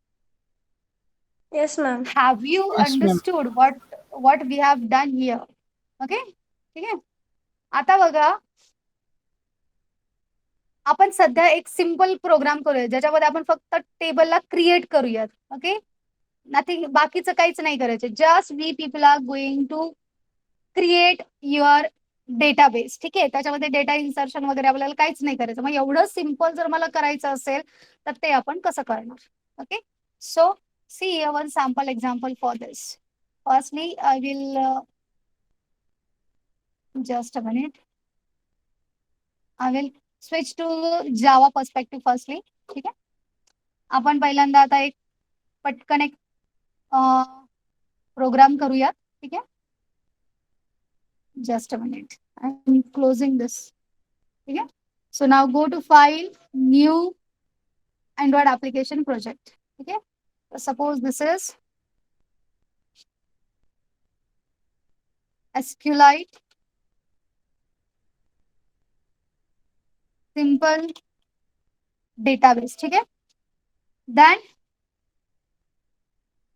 Yes, ma'am. Have you understood what we have done here? Okay, ठीक आहे. आता बघा, आपण सध्या एक सिंपल प्रोग्राम करूया ज्याच्यामध्ये आपण फक्त टेबलला क्रिएट करूयात. ओके, नथिंग, बाकीचं काहीच नाही करायचं. Just we people are going to create your database. ठीक आहे, त्याच्यामध्ये डेटा इन्सर्शन वगैरे आपल्याला काहीच नाही करायचं. मग एवढं सिंपल जर मला करायचं असेल तर ते आपण कसं करणार? Okay, so see one sample example for this. firstly I will just a minute. I will switch to Java perspective firstly. ठीक आहे. आपण पहिल्यांदा आता एक पटकन एक प्रोग्राम करूया. ठीक आहे. Just a minute. I'm closing this. Okay. So now go to file, new Android application project. Okay. So suppose this is SQLite simple database. Okay. Then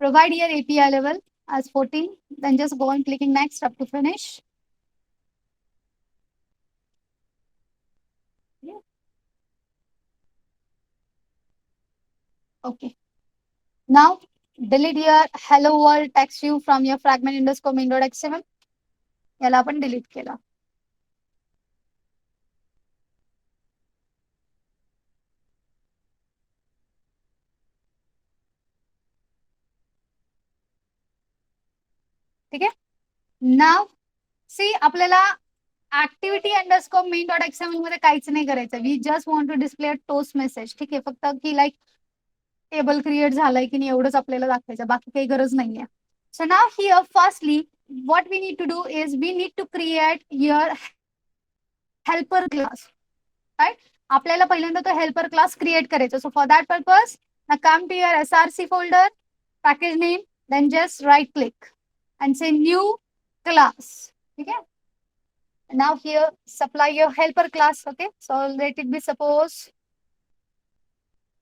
provide your API level as 14. Then just go and clicking next up to finish. Yeah. Okay. Now delete your hello world text view from your fragment underscore main.xml. याला आपण delete केला. ठीक आहे. Now see आपल्याला activity underscore main dot XML मध्ये काहीच नाही करायचं. We just want to display toast message. ठीक आहे. फक्त की लाईक टेबल क्रिएट झालंय की नाही एवढंच आपल्याला दाखवायचं, बाकी काही गरज नाहीये. So now here firstly what we need to do is we need to create your helper class. Right? आपल्याला पहिल्यांदा तो helper class create करायचा. So for that purpose, now come to your src folder, package name, then just right click and say new class. Okay. Now here supply your helper class. Okay. So let it be suppose.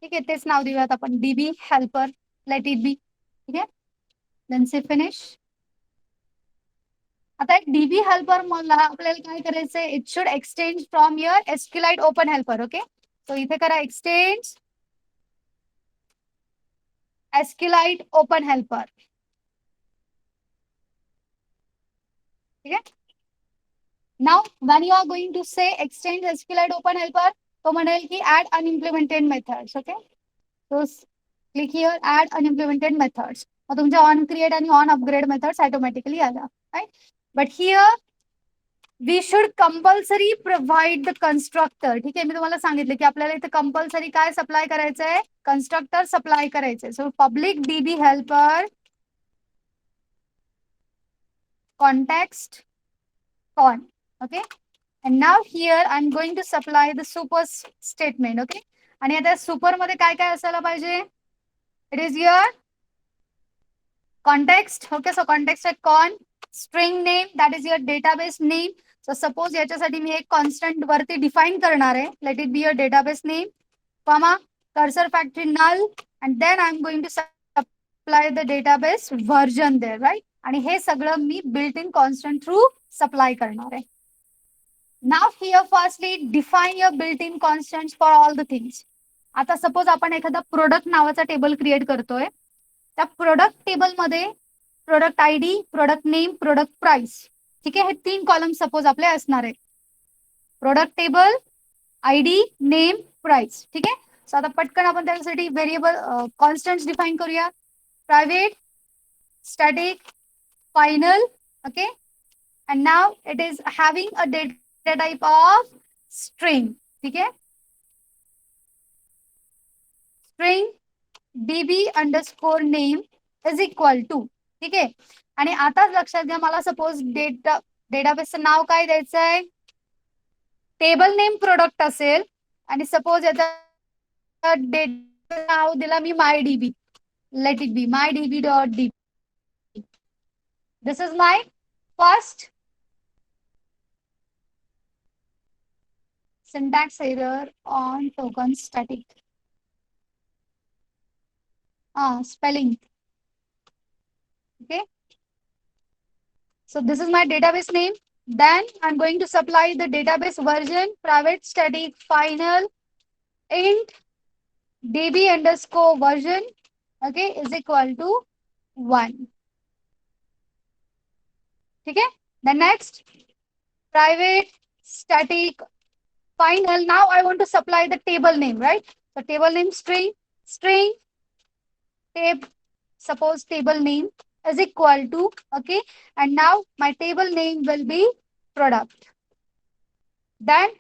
ठीक आहे. तेच नाव देऊयात आपण db helper. Let it be. ठीक आहे. Then say finish. आता एक db helper मला आपल्याला काय करायचंय, it should extend from your SQLite open helper. Okay. So इथे करा extend SQLite open helper. ठीक आहे. Now when you are going to say extend SQLite open helper, तो म्हणेल की add unimplemented methods. Okay. So click here add unimplemented methods. मग तुमच्या on create आणि on upgrade methods automatically आल्या. Right? But here we should compulsory provide the constructor. ठीक आहे. मी तुम्हाला सांगितलं की आपल्याला इथे कंपल्सरी काय सप्लाय करायचंय, कन्स्ट्रक्टर सप्लाय करायचंय. So public db helper context con. Okay. And now here I'm going to supply the super statement. Okay. आणि आता सुपर मध्ये काय काय असायला पाहिजे, it is your context. Okay. So context at con, string name, that is your database name. So suppose याच्यासाठी मी एक constant वरती डिफाइन करणार आहे. Let it be your database name, comma, cursor factory null, and then I'm going to supply the database version there, right? आणि हे सगळं मी built in constant through supply करणार आहे. Now here firstly define your built-in constants for all the things. आता suppose आपण एखादा product नावाचा table create करतोय. त्या प्रोडक्ट टेबल मध्ये product ID, product name, product price. ठीक आहे. हे 3 कॉलम सपोज आपले असणार आहेत. Product table, ID, name, price. ठीक आहे. सो आता पटकन आपण त्यासाठी व्हेरिएबल कॉन्स्टंट्स डिफाइन करूया. Private, static, final. Okay. And now it is having a data type of string. ठीक है. String db underscore name is equal to. ठीक आहे. आणि आताच लक्षात घ्या, मला सपोज डेटाबेसचं नाव काय द्यायचंय, टेबल नेम प्रोडक्ट असेल आणि सपोज याचा डेटा नाव दिला मी my DB. Let it be my DB dot D. This is my first syntax error on token static. Spelling. Okay. So this is my database name. Then I'm going to supply the database version, private static final int db underscore version. Okay, is equal to 1. Okay. The next private static final. Now I want to supply the table name, right? So table name string tab, suppose table name is equal to, okay, and now my table name will be product. Then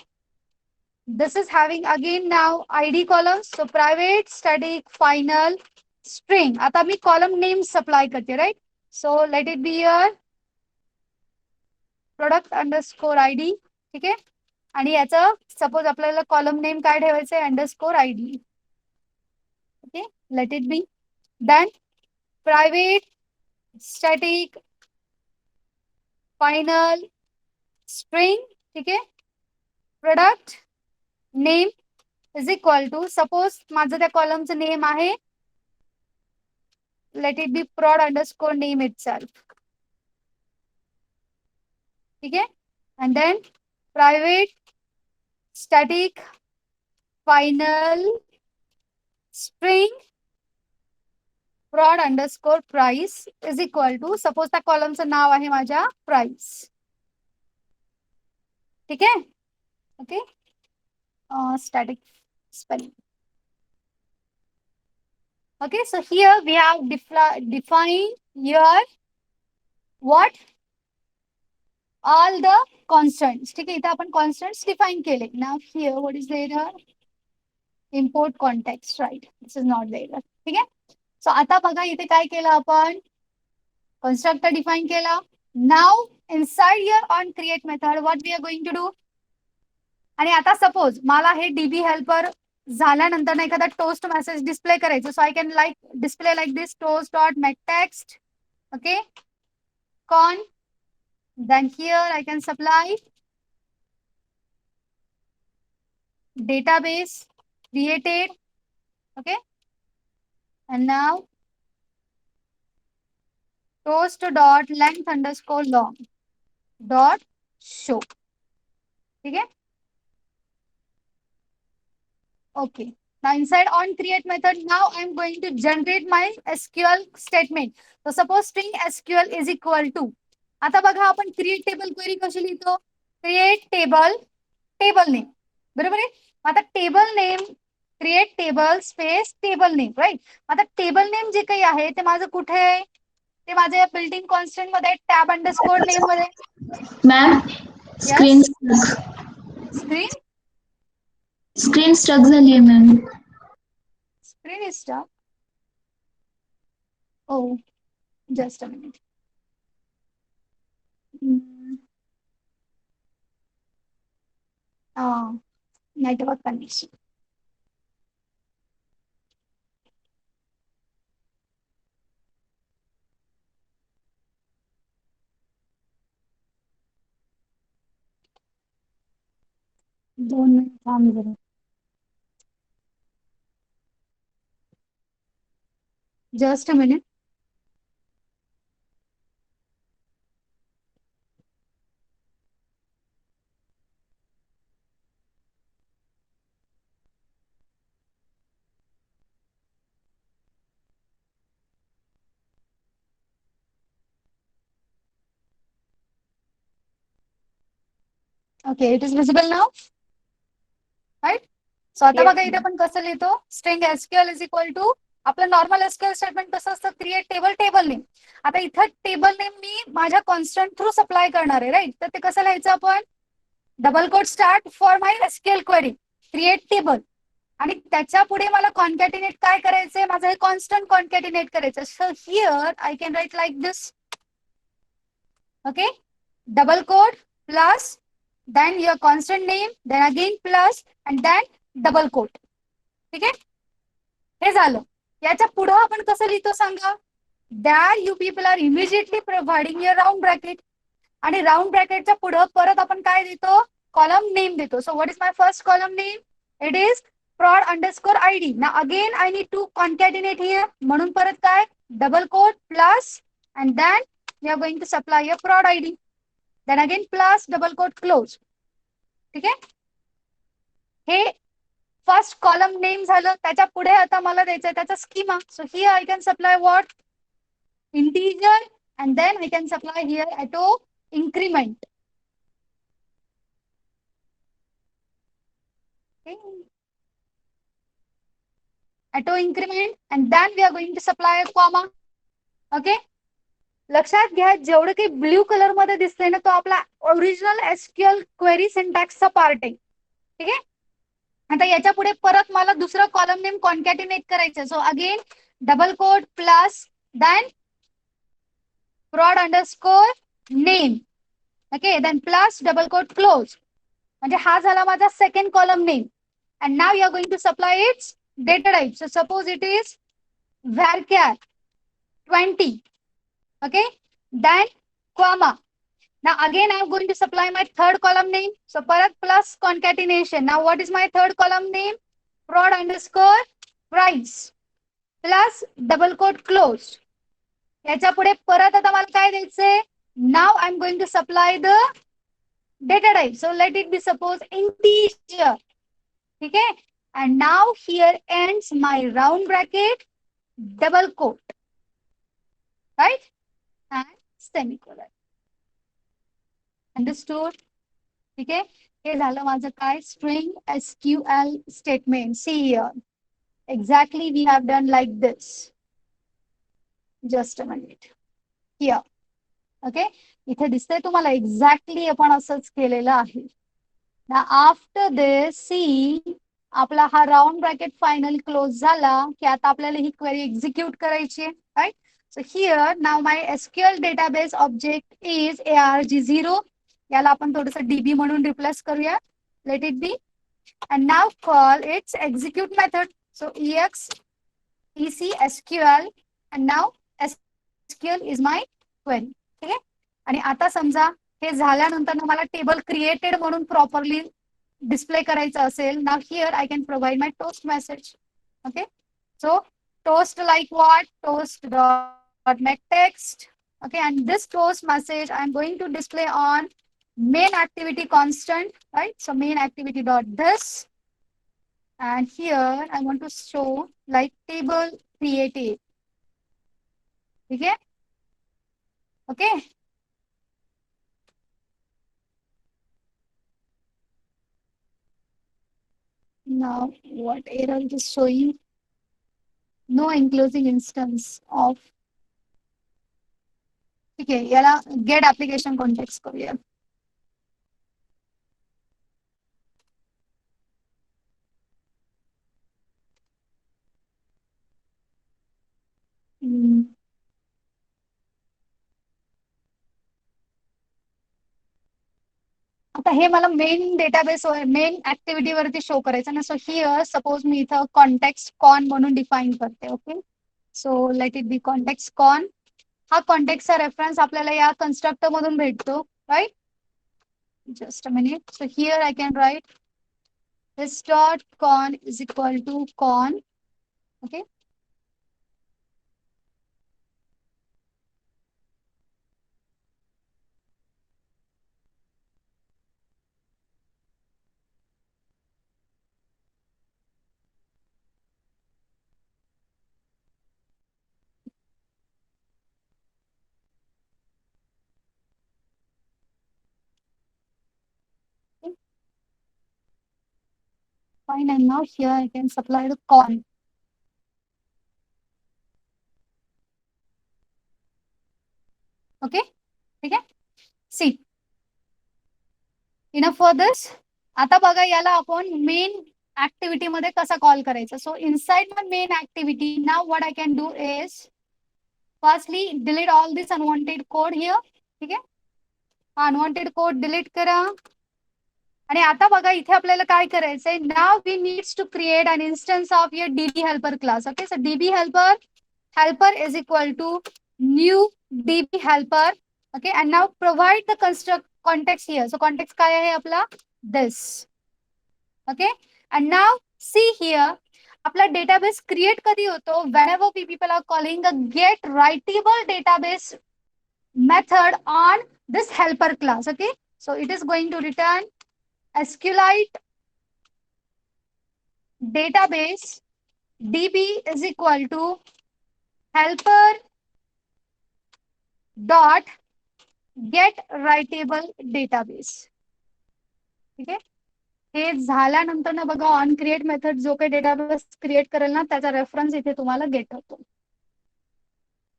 this is having again now ID columns. So private static final string. आता मी column name supply करते, right? So let it be here product underscore ID. ठीक आहे. आणि याचं suppose आपल्याला column name काय ठेवायचं आहे underscore ID. Okay, let it be. Then private static final string. ठीक आहे. Product name is equal to, suppose माझं त्या कॉलमचं नेम आहे, let it be prod underscore name itself. ठीक है. And then private static final string prod underscore price is equal to, suppose त्या कॉलमचं नाव आहे माझ्या price. ठीक है. Okay. Static spelling. Okay, so here we have defined here what all the constants. ठीक है. इथे आपण constants define केले. Now here what is there? Import context, right? This is not there. ठीक है. So आता बघा इथे काय केलं आपण, constructor define केला. Now inside here on create method what we are going to do, आणि आता सपोज मला हे DB helper झाल्यानंतर ना एखादा टोस्ट मेसेज डिस्प्ले करायचं, so I can like display like this toast dot make text. Okay, con, then here I can supply database created. Okay, and now toast dot length underscore long dot show. ठीक है. Okay, now inside on create method now I am going to generate my SQL statement. So suppose string SQL is equal to, आता बघा आपण create table query कशी लिहितो, create table table name. बरोबर आहे. आता table name create table space table name, right. आता table name जे काही आहे ते माझं कुठे आहे, ते माझ्या बिल्डिंग कॉन्स्टंट मध्ये टॅब अंडरस्कोर नेम मध्ये. Ma'am screen screen screen stuck झाली आहे ma'am. Screen is stuck. Oh, just a minute. Network connection. दोन मिनिट थांब जरा. Just a minute. Okay, it is visible now, right? So आता Yes, बघा इथे आपण कसं लिहितो, string SQL is equal to, आपलं नॉर्मल SQL स्टेटमेंट कसं असतं, क्रिएट टेबल टेबल नेम. आता इथं टेबल नेम मी माझ्या कॉन्स्टंट थ्रू सप्लाय करणार आहे, राईट. तर ते कसं लिहायचं आपण, double quote start for my SQL query create table, आणि त्याच्या पुढे मला कॉन्कॅटिनेट काय करायचंय, माझं हे कॉन्स्टंट कॉन्कॅटिनेट करायचं. So here I can write like this. Okay, double quote plus then your constant name, then again plus, and then double quote. ठीक आहे. हे झालं. याच्या पुढे आपण कसं लिहितो सांगा, that you people are immediately providing your round bracket, आणि round ब्रॅकेटच्या पुढे परत आपण काय देतो, कॉलम नेम देतो. So what is my first column name, it is prod underscore ID. Now again I need to concatenate here, म्हणून परत काय, double quote plus, and then we are going to supply your prod ID. Then again plus double quote close. ठीक आहे. हे first column name झालं. त्याच्या पुढे आता मला द्यायचं त्याचा schema. So here I can supply what, integer, and then I can supply here auto increment. Auto increment, and then we are going to supply a comma. Okay, लक्षात घ्या, जेवढं काही ब्ल्यू कलर मध्ये दिसतंय ना, तो आपला ओरिजिनल एसक्यूएल क्वेरी सिंटॅक्सचा पार्ट आहे. ठीक आहे. आता याच्या पुढे परत मला दुसरं कॉलम नेम कॉन्कॅटिनेट करायचं. So again double quote plus then prod underscore name. Okay, then plus double quote close. म्हणजे हा झाला माझा second column name. And now you are going to supply its data type. So suppose it is varchar 20. Okay, then comma. Now again I am going to supply my third column name. So parat plus concatenation. Now what is my third column name? Prod underscore price plus double quote close. याच्या पुढे परत आता मला काय द्यायचंय? Now I am going to supply the data type. So let it be suppose integer. ठीक है? And now here ends my round bracket, double quote, right? And semicolon. Understood? ठीक है? हे झालं माझं काय? String SQL statement. See here. Exactly we have done like this. Just a minute. Here. Okay? इथे दिसतंय तुम्हाला एक्झॅक्टली आपण असंच केलेलं आहे. Now after this, see, आपला हा राउंड ब्रॅकेट फायनली क्लोज झाला की आता आपल्याला ही क्वेरी एक्झिक्यूट करायची आहे, right? So here now my SQL database object is arg0. याला आपण थोडंसं डीबी म्हणून रिप्लेस करूया. Let it be. And now call its execute method. So ex SQL and now SQL is my query. ठीक आहे. आणि आता समजा हे झाल्यानंतर मला टेबल क्रिएटेड म्हणून प्रॉपरली डिस्प्ले करायचं असेल. Now here I can provide my toast message. Okay, so toast like what? Toast dot make text. Okay, and this toast message I am going to display on main activity constant, right? So main activity dot this, and here I want to show like table created. Okay, okay. Now what error it is showing? No enclosing instance of. ठीक आहे, याला gate application context करूया. आता हे मला main database main activity वरती show करायचं ना. सो हिअर सपोज मी इथं कॉन्टेक्स्ट कॉन म्हणून डिफाईन करते. Okay, so let it be context con. हा कॉन्टेक्स्टचा रेफरन्स आपल्याला या कन्स्ट्रक्टर मधून भेटतो, right? Just a minute. So here I can write this dot con is equal to con. Okay, fine. And now here I can supply the con. Okay, ठीक आहे. सी enough for this. आता बघा याला आपण main activity मध्ये कसा call करायचा. सो inside my main activity now what I can do is firstly delete all this unwanted code here. ठीक आहे, अनवॉन्टेड कोड डिलीट करा. आणि आता बघा इथे आपल्याला काय करायचंय. Now we needs to create an instance of your DB helper class. Okay, so DB helper is equal to new DB helper. Okay, and now provide the construct context here. So context काय आहे आपला? This. Okay, and now see here आपला database create कधी होतो? whenever we people are calling a get writable database method on this helper class. Okay, so it is going to return SQLite database db is equal to helper dot get writable database. ठीक आहे, हे झाल्यानंतर ना बघा on create method जो काही database create करेल ना त्याचा रेफरन्स इथे तुम्हाला गेट होतो.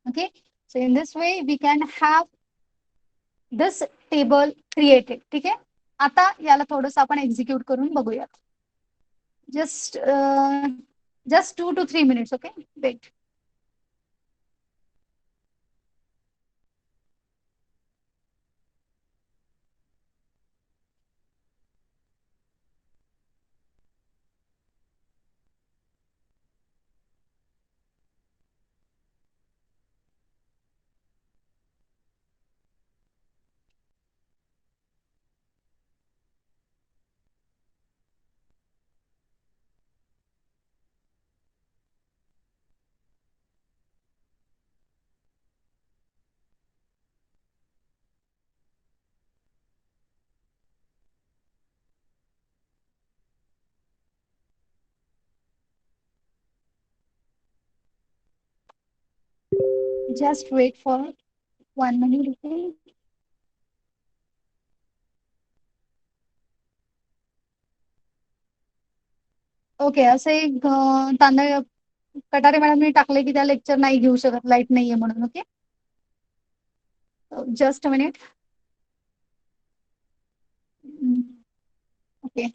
Okay, So in this way we can have this table created. ठीक आहे. आता याला थोडस आपण एक्झिक्यूट करून बघूयात. Just 2 to 3 minutes. Okay, wait. Just wait for 1 minute. Okay. Okay, असं एक तांदळ कटारे मॅडमने टाकले की त्या लेक्चर नाही घेऊ शकत, लाईट नाहीये म्हणून. Okay, just a minute. Okay,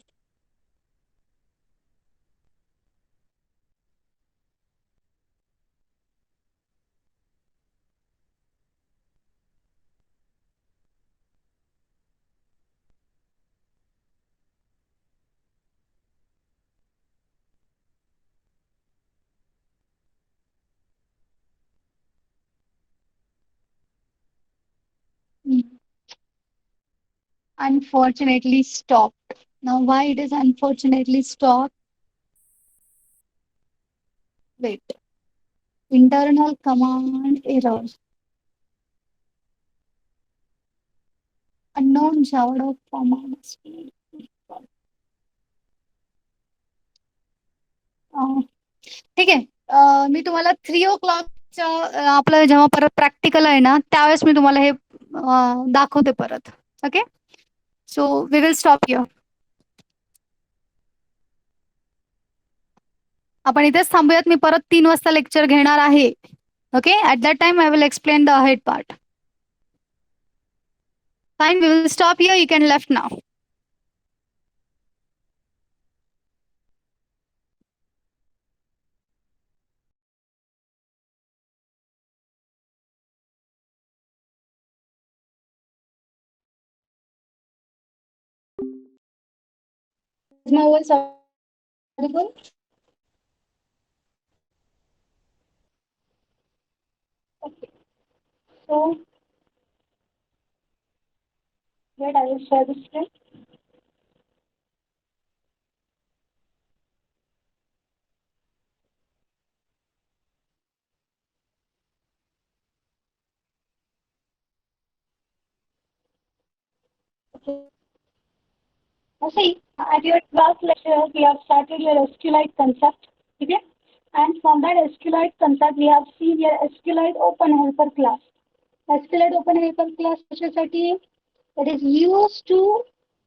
unfortunately stopped. Now why it is unfortunately stopped? Wait, internal command error, unknown Java command. ठीक आहे. मी तुम्हाला 3 o'clockच्या आपलं जेव्हा परत प्रॅक्टिकल आहे ना त्यावेळेस मी तुम्हाला हे दाखवते परत. Okay, so we will stop here. आपण इथेच थांबूयात. मी परत 3 वाजता लेक्चर घेणार आहे. Okay, at that time I will explain the head part. Fine, we will stop here. You can left now. Is my voice audible? Okay. So, wait, I will share the screen. Okay. Now see, at your class lecture, we have started your SQLite concept. Okay? And from that SQLite concept, we have seen your SQLite Open Helper class. SQLite Open Helper class कशासाठी? It is used to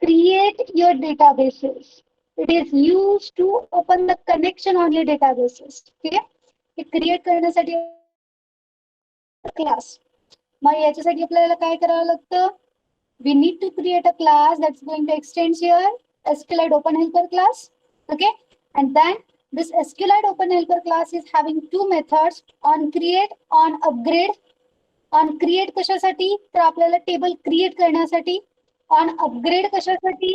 create your databases. It is used to open the connection on your databases. ठीक आहे? हे create करण्यासाठी class. मग याच्यासाठी आपल्याला काय करावं लागतं? We need to create a class that's going to extend your SQLite Open Helper class. Okay, and then this SQLite Open Helper class is having 2 methods: on create, on upgrade. On create कशासाठी? तर आपल्याला table create करण्यासाठी. on upgrade कशासाठी?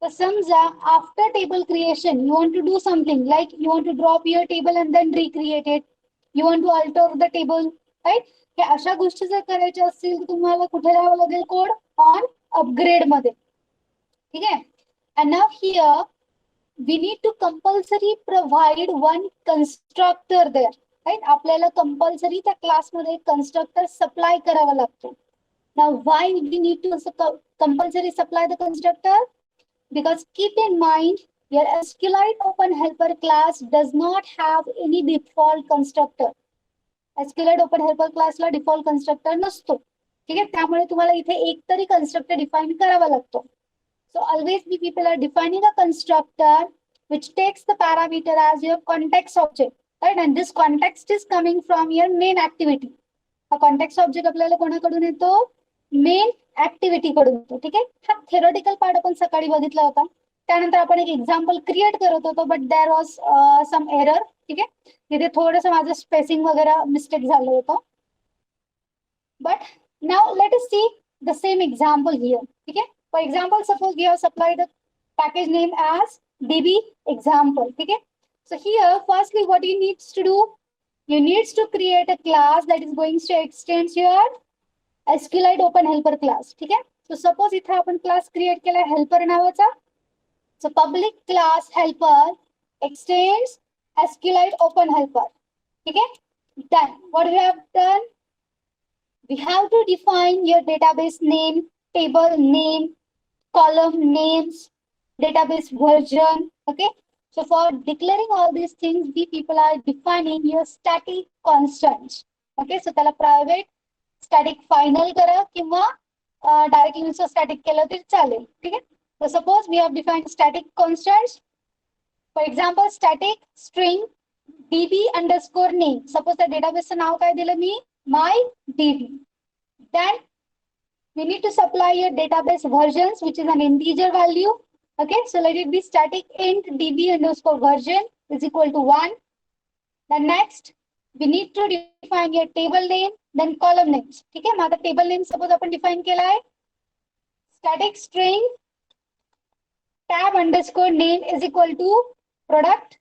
तर समजा after table creation you want to do something like you want to drop your table and then recreate it, you want to alter the table, right? हे अशा गोष्टी जर करायच्या असतील तर तुम्हाला कुठे लावावं लागेल कोड? ऑन अपग्रेड मध्ये. ठीक आहे. and now here we need to compulsory provide one constructor there, right? आपल्याला कंपल्सरी त्या क्लास मध्ये कन्स्ट्रक्टर सप्लाय करावा लागतो. now why we need to compulsory supply the constructor? Because keep in mind your SQLite Open Helper class does not have any default constructor. SQLite Open Helper क्लासला default constructor नसतो. ठीक आहे, त्यामुळे तुम्हाला इथे एक तरी कन्स्ट्रक्टर डिफाइन करावा लागतो. So always we people are defining a constructor which takes the parameter as your context object, right? And this context is coming from your main activity. हा कॉन्टेक्स्ट ऑब्जेक्ट आपल्याला कोणाकडून येतो, मेन ऍक्टिव्हिटी कडून येतो. ठीक आहे, हा थेरोटिकल पार्ट आपण सकाळी बघितला होता. त्यानंतर आपण एक एक्झाम्पल क्रिएट करत होतो, but there was some error. ठीक आहे, तिथे थोडंसं माझं स्पेसिंग वगैरे मिस्टेक झालं होतं. But now let us see the same example here. ठीक आहे, for example suppose we have supplied the package name as db example. ठीक है, so here firstly what you needs to do, you needs to create a class that is going to extend your SQLite open helper class. ठीक है, so suppose इथे आपण class create केला helper नावाचा. so public class helper extends SQLite open helper. ठीक है, then what we have done, we have to define your database name, table name, column names, database version. Okay, so for declaring all these things, we people are defining your static constants. Okay, so त्याला private static final करा किंवा directly नुसतं static केलं तरी चालेल. ठीक आहे, so suppose we have defined static constants. For example, static string db underscore name. Suppose त्या डेटाबेसचं नाव काय दिलं मी, my db. Then we need to supply your database versions, which is an integer value. Okay, so let it be static int db underscore version is equal to 1. Then next, we need to define your table name, then column names. ठीक है, माझा table name suppose आपण define केला आहे, static string tab underscore name is equal to product.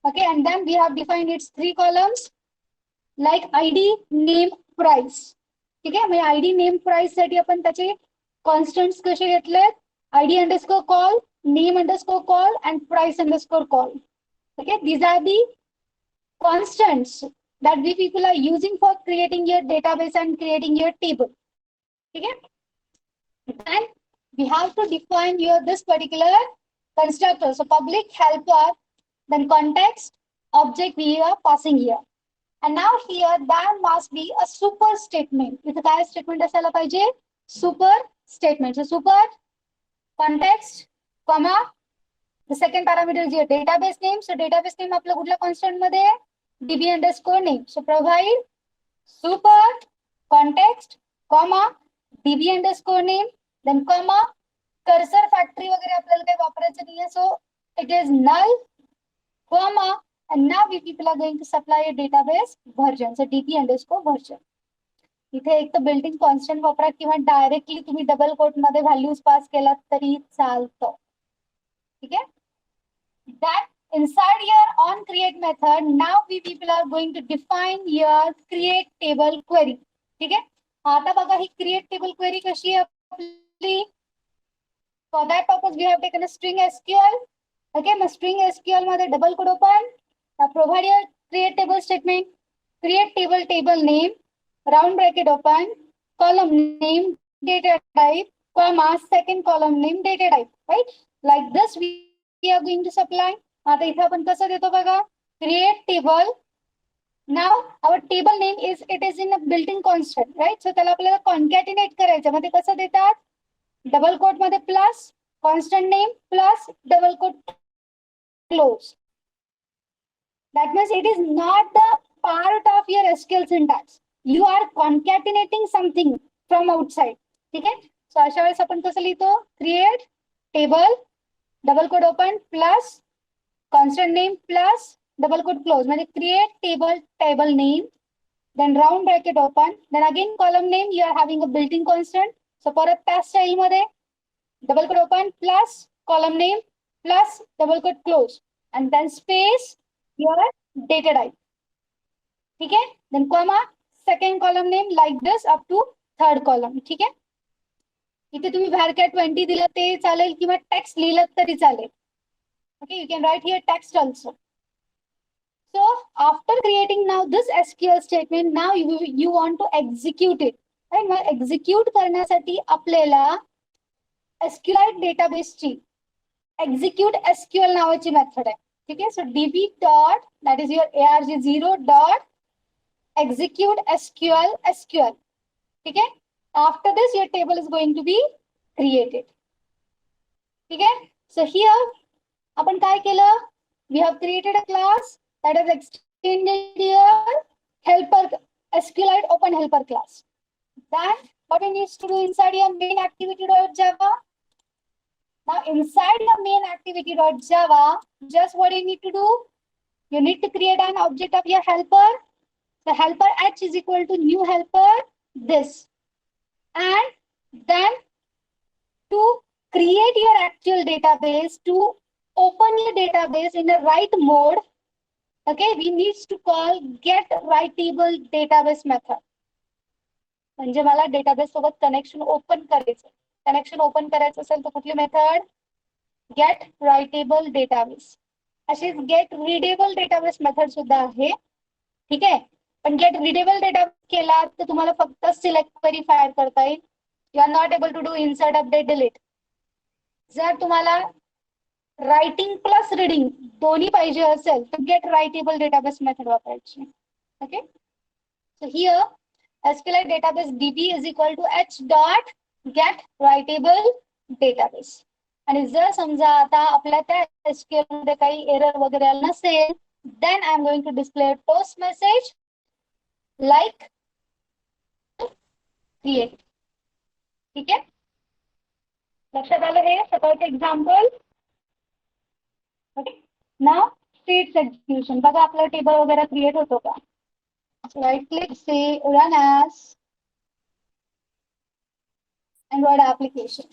Okay, and then we have defined its 3 columns like id, name, price. ठीक आहे, म्हणजे id, name, price साठी आपण त्याचे कॉन्स्टंट्स कसे घेतलेत, id underscore call, name underscore call, and price underscore call. Okay, these are the constants that we people are using for creating your database and creating your table. Okay, then we have to define your this particular constructor. So public helper, then context object we are passing here. And now here there must be a super statement. इथे काय statement असायला पाहिजे, super statement. So super context comma the second parameter is your database name. So database name आपलं कुठल्या constant मध्ये, db underscore name. So provide super context comma db underscore name, then comma cursor factory वगैरे आपल्याला काही वापरायचं नाहीये. So it is null comma, and now we people are going to supply a database version. So db underscore version. इथे एक तर built in constant वापरा किंवा डायरेक्टली तुम्ही डबल कोट मध्ये व्हॅल्यूज पास केलात तरी चालतं. ठीक आहे, that inside your on create method, now we people are going to define your create table query. ठीक आहे, आता बघा ही create table query कशी आहे आपली. For that purpose we have taken a string SQL. Okay, मग string SQL मध्ये double quote open, provide your create table statement, create table, table name, round bracket open, column name, data type, comma, second column name, data type. Right, like this we are going to supply. आता इथे आपण कसं देतो बघा, create table. Now our table name is, it is in a built-in constant, right? So त्याला आपल्याला concatenate करायचं. मग ते कसं देतात, डबल कोट मध्ये plus constant name plus double quote close. That means it is not the part of your SQL syntax. You are concatenating something from outside. ठीक आहे, सो अशा वेळेस आपण कसं लिहितो, create table double quote open plus constant name plus double quote close, म्हणजे create table table name, then round bracket open, then again column name you are having a built-in constant. So परत त्या style मध्ये double quote open plus column name plus double quote close, and then space your data type. ठीक है, then comma second column name like this up to third column. ठीक है, इथे तुम्ही varchar 20 दिलं ते चालेल किंवा टेक्स्ट लिहिलं तरी चालेल. Okay, you can write here text also. So after creating now this SQL statement, now you want to execute it. Right, mug execute करण्यासाठी आपल्याला SQLite database ची execute SQL नावाची मेथड आहे. ठीक आहे, सो db dot that is your arg0 dot execute SQL SQL. ठीक है, after this your table is going to be created. ठीक है, so here आपण काय केलं, we have created a class that has extended your helper SQLite open helper class. Then what we need to do inside your main activity.java. Now inside your main activity.java, just what you need to do? You need to create an object of your helper. The helper h is equal to new helper this. And then to create your actual database, to open your database in the right mode, okay, we need to call get writable database method. म्हणजे मला database सोबत connection open करायचं. Connection open करायचं असेल तर कुठली method? Get writable database. अशीच get readable database method सुद्धा आहे. ठीक आहे. पण गेट रीडेबल डेटाबेस केला तर तुम्हाला फक्त सिलेक्ट क्वेरी फायर करता येईल. You are not able to do insert update delete. जर तुम्हाला रायटिंग प्लस रीडिंग दोन्ही पाहिजे असेल तर गेट रायटेबल डेटाबेस मेथड वापरायची. Okay. So here SQLite database DB is equal to h dot get writable database. आणि जर समजा आता आपल्या त्या SQL मध्ये काही एरर वगैरे आला नसेल, then I am going to display a toast message like create. ठीक आहे. लक्षात आलं हे सकाळचं एक्झाम्पल. ओके. नाव स्टेट्स एक्झिक्युशन. बघा आपला टेबल वगैरे क्रिएट होतो का? राइट क्लिक, से run as Android application.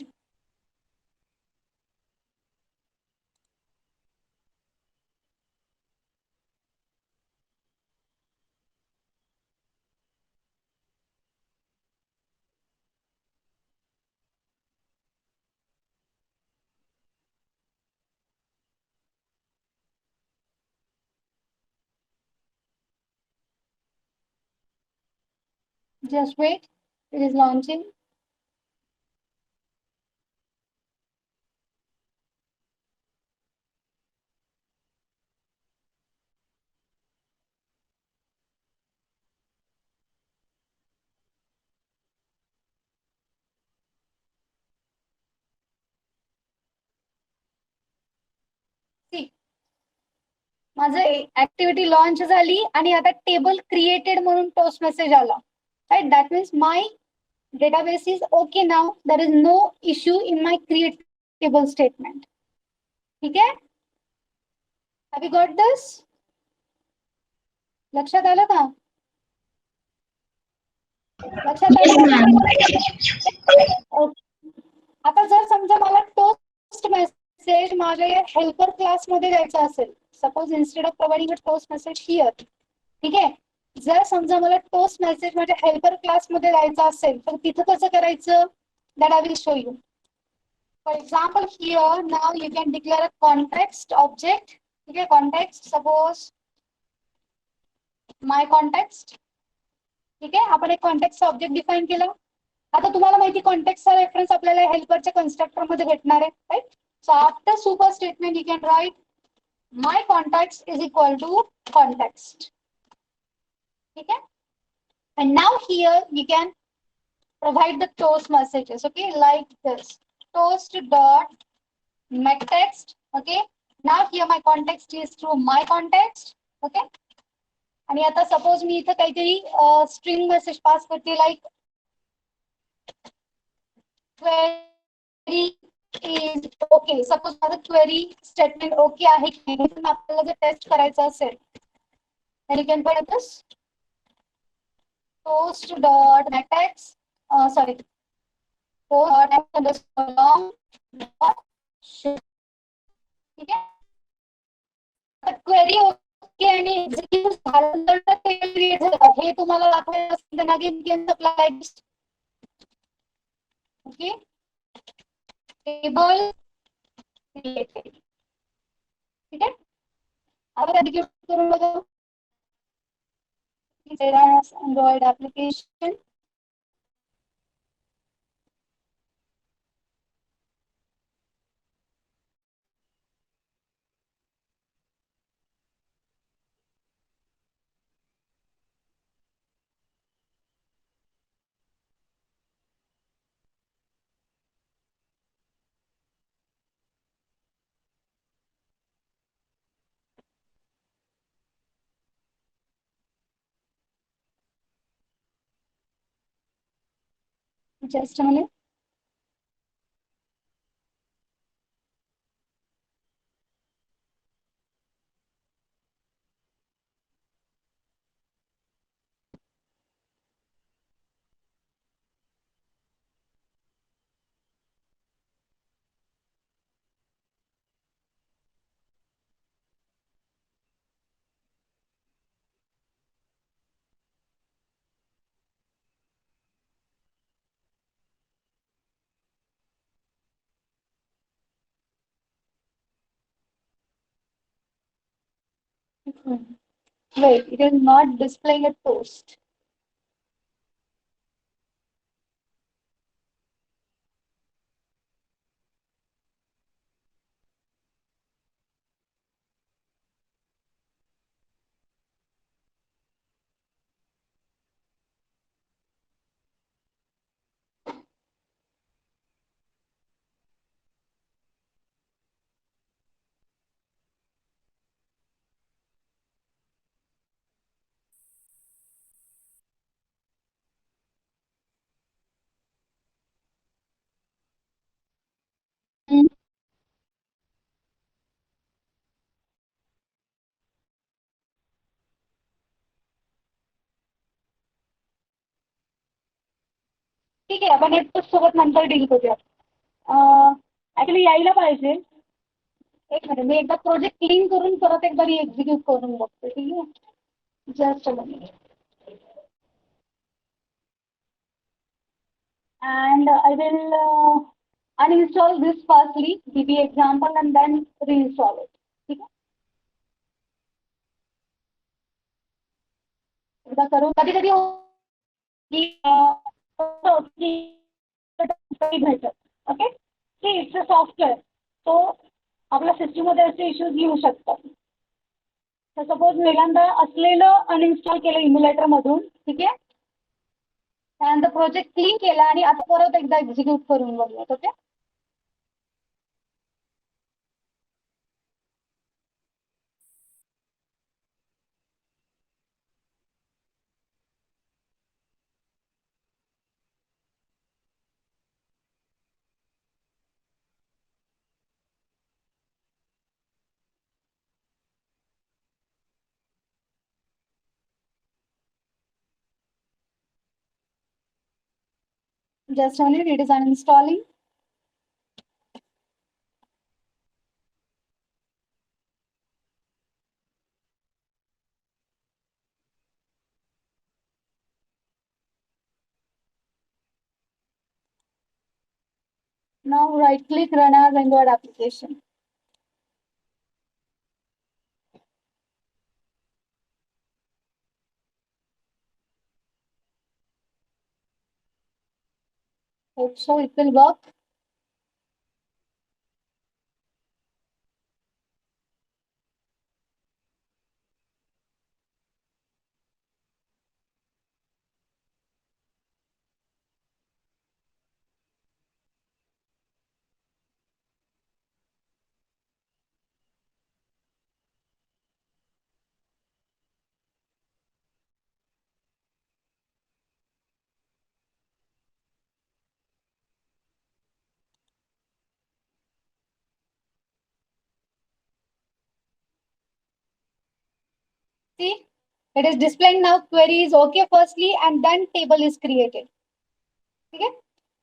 Just wait, it is launching. See, माझं ऍक्टिव्हिटी लॉन्च झाली आणि आता टेबल क्रिएटेड म्हणून टोस्ट मेसेज आला. Right, that means my database is okay now. There is no issue in my create table statement. ठीक है. Have you got this? लक्षात आलं का? लक्षात Yes, आलं? ma'am. आता जर समजा मला टोस्ट मेसेज माझ्या या हेल्पर क्लास मध्ये द्यायचा असेल, suppose instead of providing a toast message here, ठीक आहे. जर समजा मला टोस्ट मेसेज माझ्या हेल्पर क्लास मध्ये द्यायचा असेल तर तिथं कसं करायचं? That I will show you. For example, here now you can declare a context object. Okay, context, suppose my context. ठीक आहे, आपण एक कॉन्टेक्स्ट ऑब्जेक्ट डिफाइन केलं. आता तुम्हाला माहिती कॉन्टेक्स्टचा रेफरन्स आपल्याला हेल्परच्या कन्स्ट्रक्टर मध्ये भेटणार आहे, right? So after super statement you can write my context is equal to context. ठीक आहे. And now here you can provide the toast messages, okay, like this. Toast dot mettext. Okay, now here my context is through my context. Okay, आणि आता suppose मी इथं काहीतरी string message पास करते, like query is okay. Suppose माझं query statement okay आहे की नाही आपल्याला जर टेस्ट करायचं असेल तर यू कॅन पट this toast dot mettext, sorry, toast dot underscore long dot show. ठीक आहे. क्वेरी ओके आणि एक्झिक्यूट झालं हे तुम्हाला दाखवायचं असेल तर again game supply. Okay, table created. ठीक आहे. आता एक्झिक्यूट करून बघा. Android application. Just a minute. Wait, it is not displaying a toast. ठीक आहे, आपण एक सोबत नंतर डील करूया. ऍक्च्युली यायला पाहिजे. एक मिनिट, मी एकदा प्रोजेक्ट क्लीन करून परत एकदा एक्झिक्यूट करून बघते. ठीक आहे, just a minute. And I will uninstall this firstly, DB example, and then reinstall it. ठीक आहे, एकदा करू. कधी कधी भेटत. Okay, see it's a software, तो आपल्या सिस्टीममध्ये असे इश्यूज येऊ शकतात. तर सपोज पहिल्यांदा असलेलं अनइन्स्टॉल केलं इम्युलेटर मधून. ठीक आहे, त्यानंतर प्रोजेक्ट क्लीन केला आणि आता परत एकदा एक्झिक्यूट करून बघूयात. Okay, just a minute, it is uninstalling. Now right click, run as Android application. Hope so it will work. See, it is displaying now query is okay firstly and then table is created. ठीक आहे,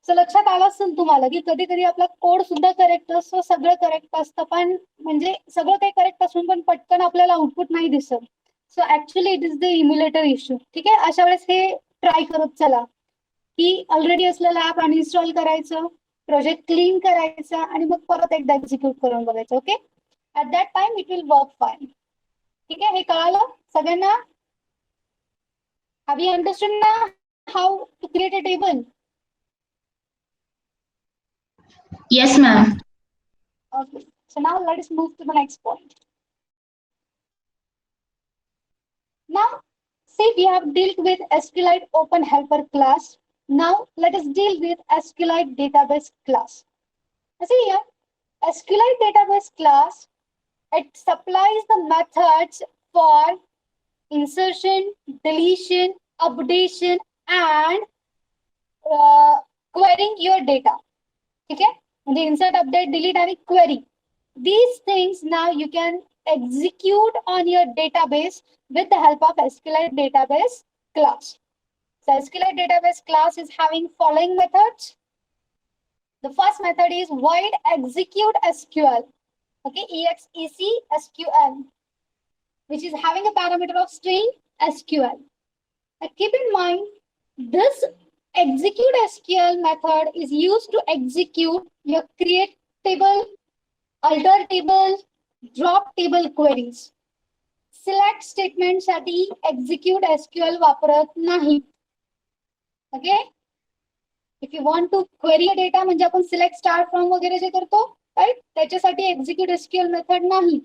सो लक्षात आलं असेल तुम्हाला की कधी कधी आपला कोड सुद्धा करेक्ट असतो, सगळं करेक्ट असतं, पण म्हणजे सगळं काही करेक्ट असून पण पटकन आपल्याला आउटपुट नाही दिसत. So actually it is the emulator issue. ठीक आहे, अशा वेळेस हे ट्राय करत चला की ऑलरेडी असलेलं ऍप अनइन्स्टॉल करायचं, प्रोजेक्ट क्लीन करायचा आणि मग परत एकदा एक्झिक्यूट करून बघायचं. Okay, at that time it will work fine. ठीक आहे, हे कळालं सगळ्यांना? Have you understood now how to create a table? Yes, ma'am. Okay, so now let us move to the next point. Now, see, we have dealt with SQLite Open Helper class. Now, let us deal with SQLite Database class. See here, SQLite Database class, it supplies the methods for insertion, deletion, updation, and quarrying your data. ठीक आहे, म्हणजे insert, update, delete आणि query. These things now you can execute on your database with the help of SQLite database class. So SQLite database class is having following methods. The first method is void execute SQL. Okay, EXEC SQL, which is having a parameter of string SQL. Now keep in mind, this execute SQL method is used to execute your create table, alter table, drop table queries. Select statement साठी execute SQL वापरत नाही. Okay, if you want to query data म्हणजे आपण select start from वगैरे जे करतो, right, त्याच्यासाठी execute SQL method नाही.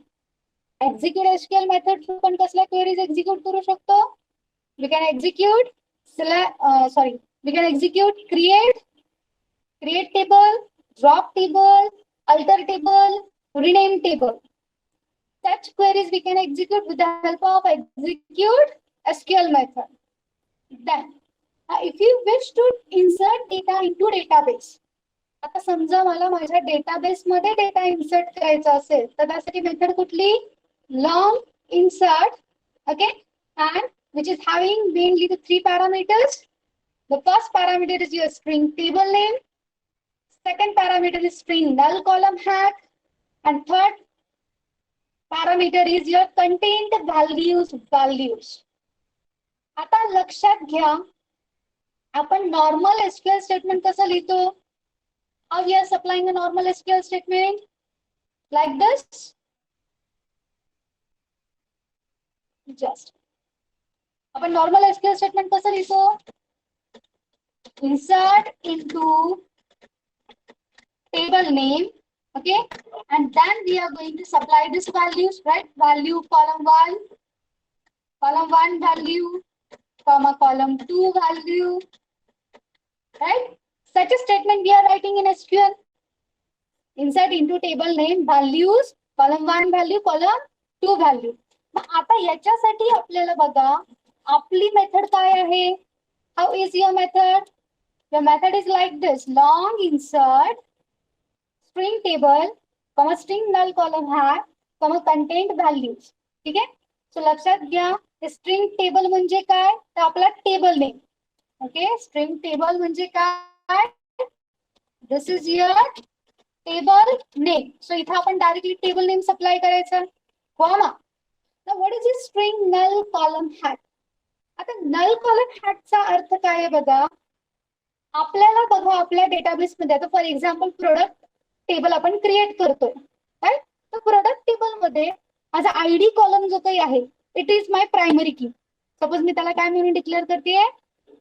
Execute SQL method through पण कसल्या क्वेरीज एक्झिक्यूट करू शकतो? We can execute we can execute create table, drop table, alter table, rename table. Such queries we can execute with the help of execute SQL method. Then, if you wish to insert data into database, आता समजा मला माझ्या database मध्ये data insert करायचा असेल तर त्यासाठी method कुठली? Long insert. Okay, and which is having mainly the 3 parameters. The first parameter is your string table name. Second parameter is string null column hat. And third parameter is your contained values. आता लक्षात घ्या, आपण normal SQL statement कसं लिहितो? How we are supplying a normal SQL statement? Like this. Just. आपण normal SQL statement कसं लिहितो? Insert into table name, okay, and then we are going to supply these values, right? Value column 1 value, comma column 2 value, right? Such a statement we are writing in SQL. Insert into table name values, column 1 value, column 2 value. मग आता याच्यासाठी आपल्याला बघा आपली method काय आहे? How is your method? Your method is like this: long insert string table, comma string null column hat, comma contained values. ठीक आहे, सो लक्षात घ्या, स्ट्रिंग टेबल म्हणजे काय? तर आपला table name. Okay, string table म्हणजे काय? This is your table name. So इथे आपण डायरेक्टली टेबल नेम सप्लाय करायचं. Comma. Now what is this string null column hat? आता null column hat चा अर्थ काय आहे बघा? आपल्याला बघा आपल्या डेटाबेस मध्ये आता फॉर एक्झाम्पल प्रोडक्ट टेबल आपण क्रिएट करतोय, राईट? तर प्रोडक्ट टेबल मध्ये माझा आयडी कॉलम जो काही आहे, इट इज माय प्रायमरी की. सपोज मी त्याला काय म्हणून डिक्लेअर करते?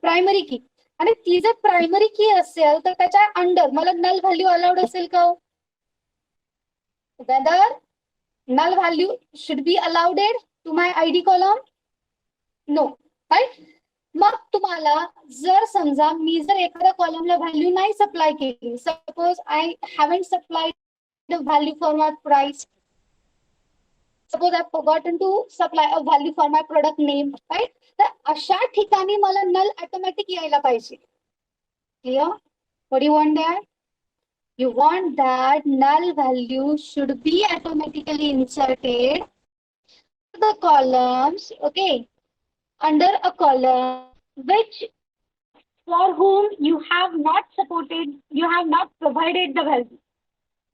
प्रायमरी की. आणि ती जर प्रायमरी की असेल तर त्याच्या अंडर मला नल व्हॅल्यू अलाउड असेल का? Whether null value should be allowed to my ID column? No, right? मग तुम्हाला जर समजा मी जर एखाद्या कॉलमला व्हॅल्यू नाही सप्लाय केली, suppose I haven't supplied the value for my price, suppose I forgotten to supply a value for my product name, right? तर अशा ठिकाणी मला नल ऑटोमॅटिक यायला पाहिजे. Clear? What you want that? You want that null value should be automatically inserted to the columns, okay, under a column which for whom you have not provided the value.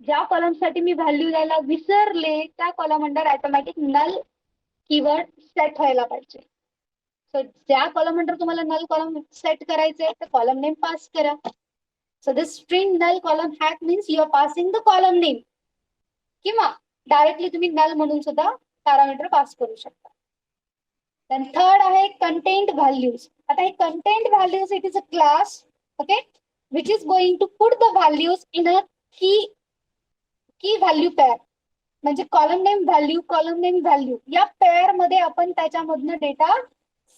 ज्या column साठी मी value द्यायला विसरले त्या column under automatic नल keyword set व्हायला पाहिजे. सो ज्या column under तुम्हाला नल column set करायचे तर कॉलम नेम पास करा. So this string null column hat means you are passing the column name. किंवा डायरेक्टली तुम्ही null म्हणून सुद्धा पॅरामीटर पास करू शकता. Then third आहे contained values. आता हे contained values, it is a class, okay, which is going to put the values in a key value pair. म्हणजे column name value या पेअर मध्ये आपण त्याच्यामधनं डेटा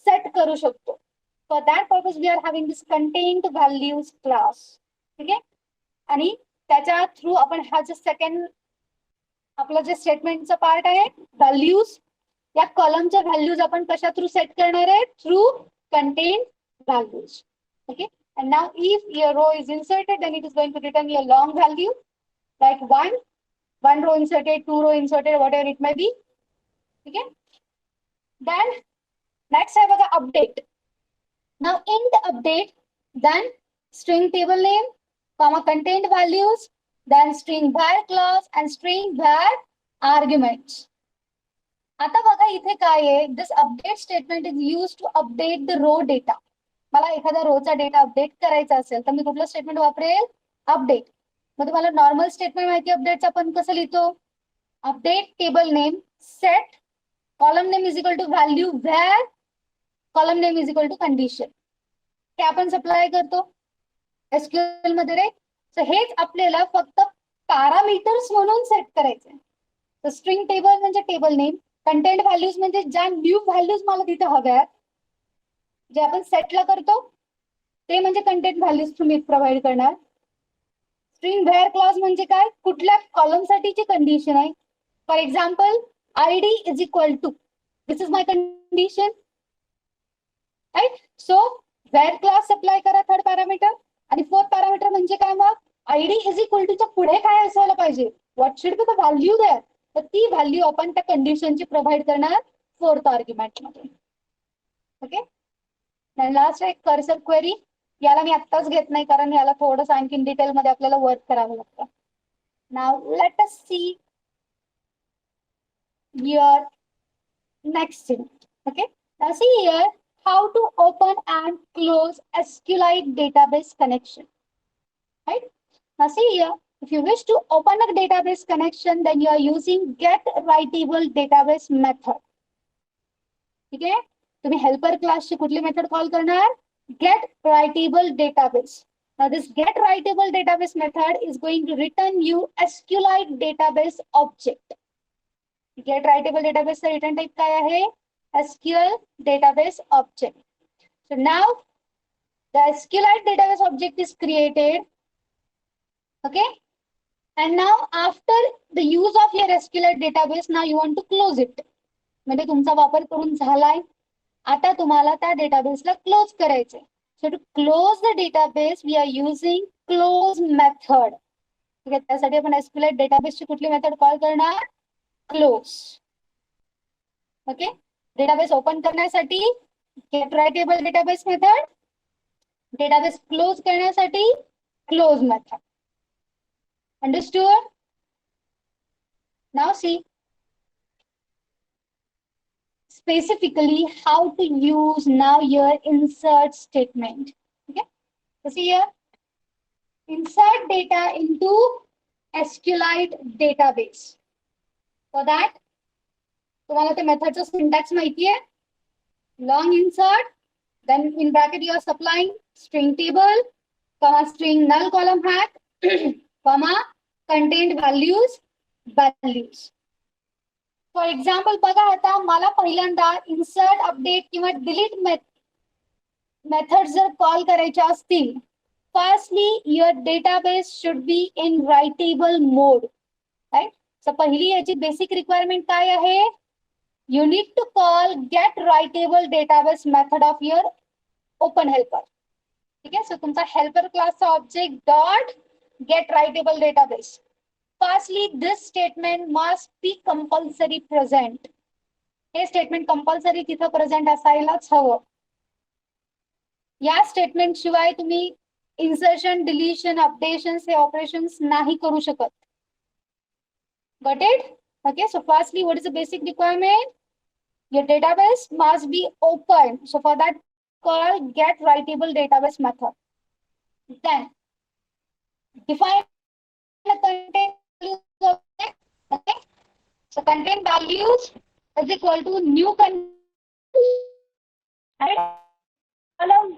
सेट करू शकतो. For that purpose we are having this contained values class. ठीक आहे, आणि त्याच्या थ्रू आपण हा जो सेकंड आपलं जे स्टेटमेंटचा पार्ट आहे व्हॅल्यूज, या कॉलमच्या व्हॅल्यूज आपण कशा थ्रू सेट करणार आहे? Through contain values. Okay, And now if your row is inserted, then it is going to return a long value, like one row inserted, two row inserted, whatever it may be. Okay. Then next I have the update. Now in the update, then string table name, comma contained values, then string var class and string var arguments. आता बघा इथे काय आहे, this update statement is use to update the row data. मला एखाद्या Rochak data update करायचा असेल तर मी कुठलं स्टेटमेंट वापरेल, अपडेट. मग तुम्हाला नॉर्मल स्टेटमेंट माहिती अपडेटचं आपण कसं लिहितो, update table name set column name is equal to value where column name is equal to condition. हे आपण सप्लाय करतो एसक्यूएल मध्ये रे. सो हेच आपल्याला फक्त पॅरामीटर्स म्हणून सेट करायचे. तर स्ट्रिंग टेबल म्हणजे टेबल नेम, कंटेंट व्हॅल्यूज म्हणजे ज्या न्यू व्हॅल्यूज मला तिथे हव्यात, जे आपण सेटला करतो ते म्हणजे कंटेंट व्हॅल्यूज तुम्ही प्रोव्हाइड करणार. स्ट्रिंग व्हेअर क्लॉज म्हणजे काय, कुठल्या कॉलम साठीची कंडिशन आहे. For example ID is equal to, this is my condition, right. So where clause supply करा थर्ड पॅरामीटर. आणि फोर्थ पॅरामीटर म्हणजे काय, मग आयडी इज इक्वल टूच्या पुढे काय असायला पाहिजे, what should be the value there. तर ती व्हॅल्यू आपण त्या कंडिशनची प्रोव्हाइड करणार फोर्थ आर्ग्युमेंट मध्ये. ओके. लास्ट एक कर्सर क्वेरी, याला मी आत्ताच घेत नाही कारण याला थोडंसं आणखी डिटेल मध्ये आपल्याला वर्क करावं लागतं. Now let us see your next thing. Okay. Now see here how to open and close SQLite database connection. Right. Now see here, if you wish to open a database connection, then you are using get writable database method. ठीक आहे. तुम्ही helper क्लासची कुठली method call करणार, get writable database. Now this get writable database method is going to return you SQLite database object. Get writable database चा return type काय आहे, SQL database object. So now the SQLite database object is created. Okay. And now after the use of your SQLite database, now you want to close it. म्हणजे तुमचा वापर करून झालाय, आता तुम्हाला त्या डेटाबेसला क्लोज करायचंय. So to close the database we are using close method. ठीक आहे. त्यासाठी आपण SQLite डेटाबेसची कुठली मेथड कॉल करणार, क्लोज. ओके. डेटाबेस ओपन करण्यासाठी get writable database method, database close करण्यासाठी close method. Understood. Now see specifically how to use now your insert statement. Okay. So see here, insert data into SQLite database. For that, तुम्हाला ते मेथडचं syntax माहिती आहे. Long insert, then in bracket you are supplying string table, comma string null column hat, comma contained values. For example बघा, आता मला पहिल्यांदा insert update किंवा delete method जर कॉल करायच्या असतील, firstly your database should be in writable mode. Right. So पहिली याची बेसिक रिक्वायरमेंट काय आहे, you need to call get writable database method of your open helper. ठीक आहे. सो तुमचा हेल्पर क्लासचा object dot get writable database. Firstly, this statement must be compulsory present. हे स्टेटमेंट कंपल्सरी तिथं प्रेझेंट असायलाच हवं. या स्टेटमेंट शिवाय तुम्ही इन्सर्शन, डिलीशन, अपडेशन हे ऑपरेशन्स नाही करू शकत. Got it? Okay. So firstly, what is the basic requirement? Your database must be open. So for that, call get writable database method. Then define the content. Okay. So content values is equal to new content. Column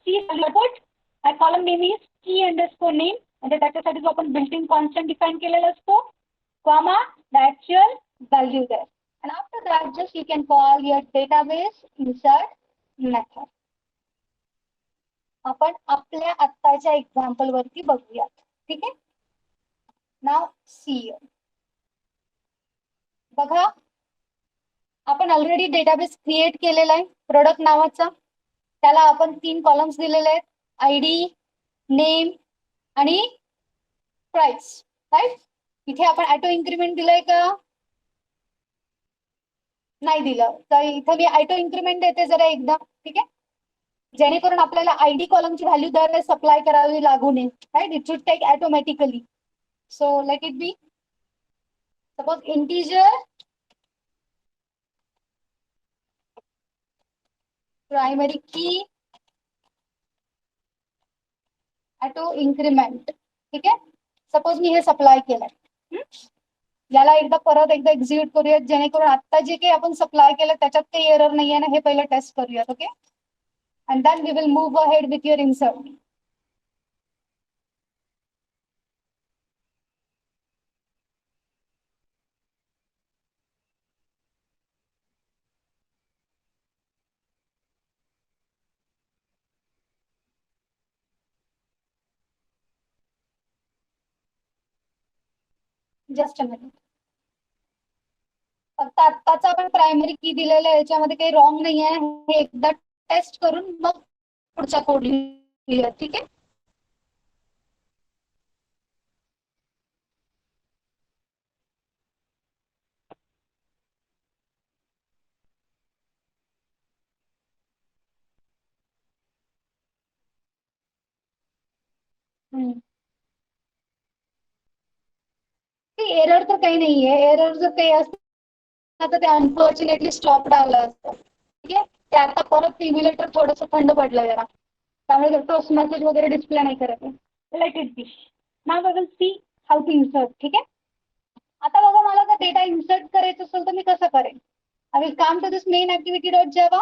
C input. My column name is key underscore name. म्हणजे त्याच्यासाठी जो आपण built in constant define केलेला असतो, comma the actual value there. And after that, just you can call your database insert method. आपण आपल्या आत्ताच्या example वरती बघूयात. ठीक आहे. नाव सी बघा, आपण ऑलरेडी डेटाबेस क्रिएट केलेला आहे प्रोडक्ट नावाचा. त्याला आपण 3 कॉलम्स दिलेले आहेत, आयडी, नेम आणि प्राइस, राईट. इथे आपण ऑटो इन्क्रीमेंट दिलंय का? नाही दिलं. तर इथे मी ऑटो इन्क्रीमेंट देते जरा एकदा, ठीक आहे, जेणेकरून आपल्याला आयडी कॉलमची व्हॅल्यू दरवेळेस सप्लाय करावी लागू नये, right. It should take automatically. So let it be suppose integer primary key auto increment, ठीक आहे. सपोज मी हे सप्लाय केलंय, याला परत एकदा एक्झिक्यूट करूयात, जेणेकरून आता जे काही आपण सप्लाय केलं त्याच्यात काही एरर नाहीये ना, हे पहिलं टेस्ट करूयात. Okay, and then we will move ahead with your insert. Just a minute. फक्त आत्ताच आपण प्रायमरी की दिलेलं आहे, याच्यामध्ये काही रॉंग नाही आहे, हे एकदा टेस्ट करून मग पुढचा कोड लिहूया, ठीक आहे. एरर तर काही नाहीये. एरर जर काही असतं तर ते अनफॉर्च्युनेटली स्टॉप आलं असतं, ठीक आहे. ते आता परत इम्युलेटर थोडंसं थंड पडलं जरा, त्यामुळे टोस्ट मेसेज वगैरे डिस्प्ले नाही करत आहे. Let it be. Now we will see how to insert, ठीक आहे. आता बघा, मला जर डेटा इन्सर्ट करायचं असेल तर मी कसं करेन? I will come to this main activity dot Java.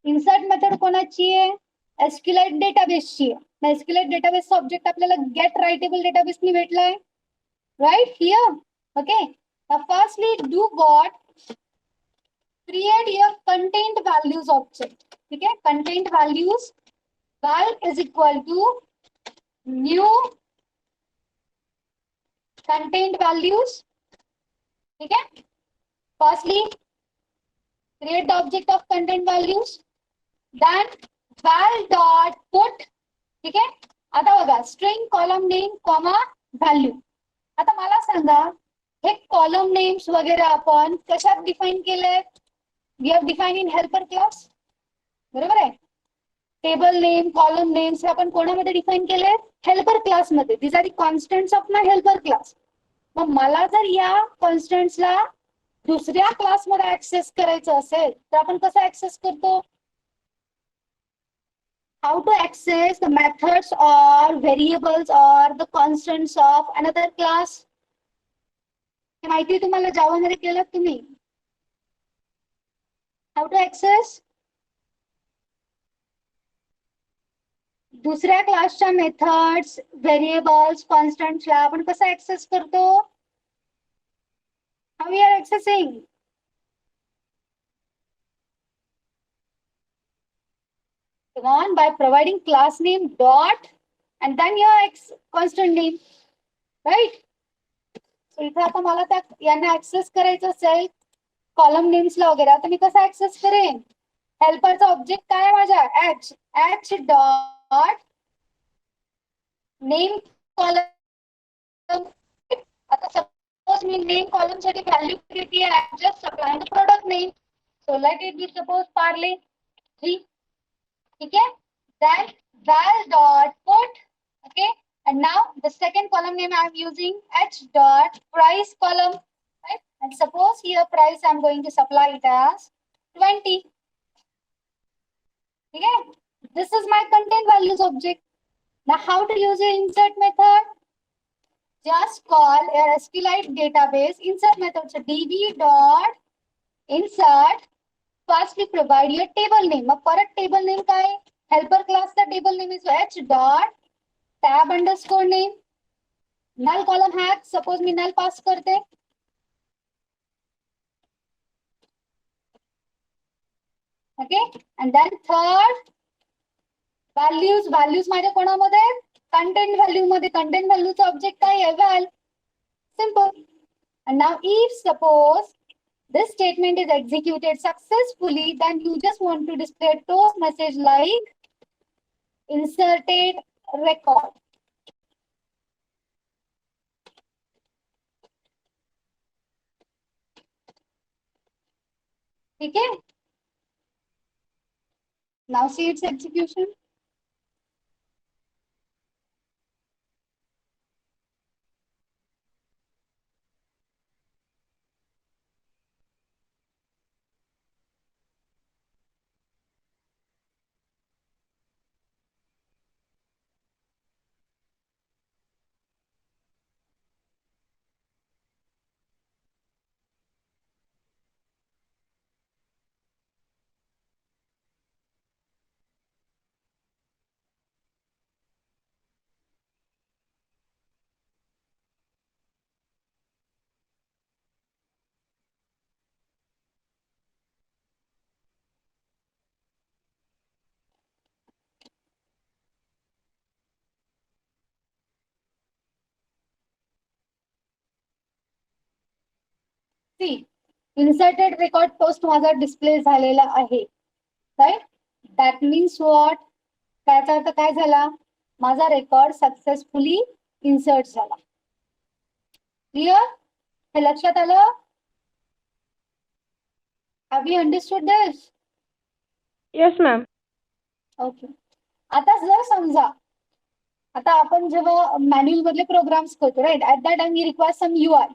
Insert method कोणाची आहे? एसक्यूएलाइट डेटाबेसची आहे. एसक्यूएलाइट डेटाबेसचा ऑब्जेक्ट आपल्याला गेट रायटेबल डेटाबेसनी भेटलाय, right here. Okay, now firstly do what? Create your content values object. Okay, content values val is equal to new content values. Okay, firstly create the object of content values, then val dot put. ठीक आहे. आता बघा, string column name comma value. आता मला सांगा, हे column names वगैरे आपण कशात define केले? We have define in helper class, बरोबर आहे. टेबल नेम, कॉलम नेम्स हे आपण कोणामध्ये डिफाइन केले? हेल्पर क्लास मध्ये. These are the constants of my helper class. मग मला जर या कॉन्स्टंट्सला दुसऱ्या क्लासमध्ये ऍक्सेस करायचं असेल तर आपण कसं ऍक्सेस करतो? How to access the methods or variables or the constants of another class? हे माहिती तुम्हाला जावा मध्ये केलं तुम्ही? How to access दुसऱ्या क्लासच्या मेथड्स, व्हेरिएबल्स, कॉन्स्टंट्सला आपण कसं ऍक्सेस करतो? How we are accessing? On by providing class name dot and then your constant name, right? So इथे आता मला त्या यांना ऍक्सेस करायचं असेल कॉलम नेम्सला वगैरे, आता मी कसं ऍक्सेस करेन? हेल्परचा ऑब्जेक्ट काय आहे माझ्या? H dot name column. आता सपोज मी नेम कॉलम साठी व्हॅल्यू किती आहे? Just supply the product name. So let it be suppose Parle 3, ठीक है. Then val dot put, okay, and now the second column name I am using h dot price column, right? And suppose here price I am going to supply it as 20. Okay, this is my content values object. Now how to use your insert method? Just call your SQLite database insert method. So db dot insert. Firstly provide your table name. मग परत table name काय? Helper क्लासचा table name is h dot tab underscore name. Null column hack, suppose मी null pass करते. Okay, and then third values. Values माझ्या कोणामध्ये? Content value मध्ये. Content व्हॅल्यूचा object काय आहे? Val. Simple. And now if suppose this statement is executed successfully, then you just want to display a toast message like inserted record. Okay. Now see its execution. See, inserted record post माझा display झालेला आहे. Right, that means what, त्याचा अर्थ काय झाला, माझा record successfully insert झाला. Clear, हे लक्षात आलं? Have you understood this? Yes, ma'am. Okay. आता जर समजा, आता आपण जेव्हा मॅन्युअल मधले प्रोग्राम्स करतो, right, at that time we require some UI.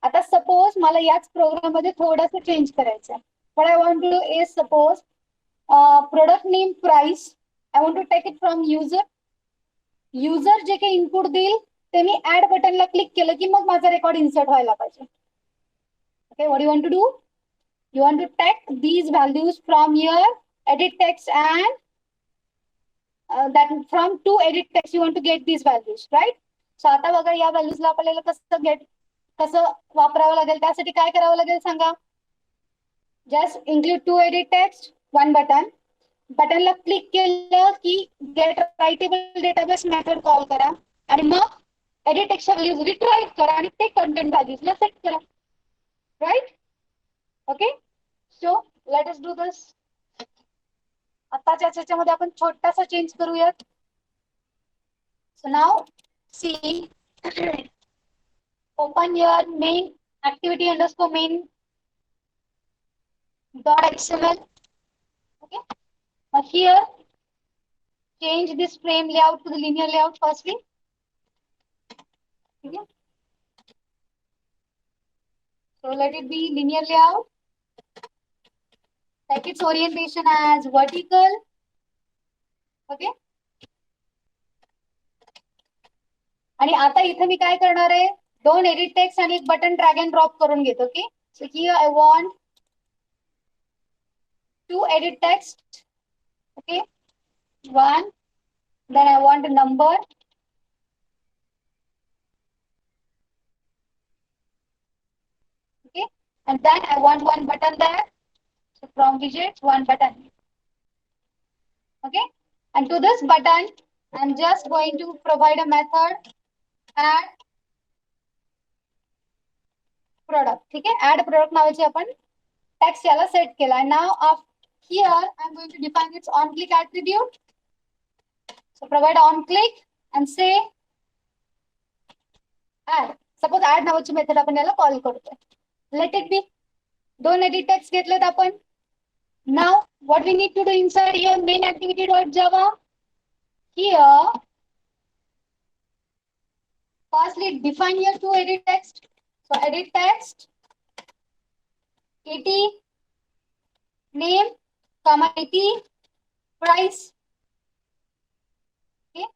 आता सपोज मला याच प्रोग्राम मध्ये थोडंसं चेंज करायचं आहे. What I want to do is suppose product name price, I want to take it from user. User जे काही इनपुट देईल ते मी ऍड बटनला क्लिक केलं की मग माझा रेकॉर्ड इन्सर्ट व्हायला पाहिजे. Okay, what you want to do, you want to take these values from your edit text and that from to edit text you want to get these values, right? So आता बघा या values ला आपल्याला कसं वापरावं लागेल, त्यासाठी काय करावं लागेल सांगा. Just include two edit text, one button, बटनला क्लिक केलं की get writable database method call करा आणि मग एडिट टेक्स्टच्या व्हॅल्यूज रिट्राईव्ह करा आणि ते कंटेंट व्हॅल्यूजला सेट करा. Right, okay. So let us do this. आताच्या याच्यामध्ये आपण छोटासा चेंज करूयात. So now see open your main activity underscore main dot xml. Okay, now here change this frame layout to the linear layout firstly. Okay, so let it be linear layout. Take its orientation as vertical. Okay, आणि आता इथे मी काय करणार आहे, दोन edit text आणि एक button drag and drop करून घेतो. Okay, so here I want to edit text. Okay, one, then I want a number. Okay, and then I want one button there. So from widgets, one button. Okay, and to this button, I'm just going to provide a method add product. Okay, add product नावाची आपण text याला set केला. Now here I'm going to define its on click attribute. So provide on click and say add. Suppose add नावाची method आपण याला call करतोय. Let it be. दोन edit text घेतलेत आपण. Now what we need to do inside here main activity.java. Here firstly define your two edit text. So edit text it name comma it price. Okay,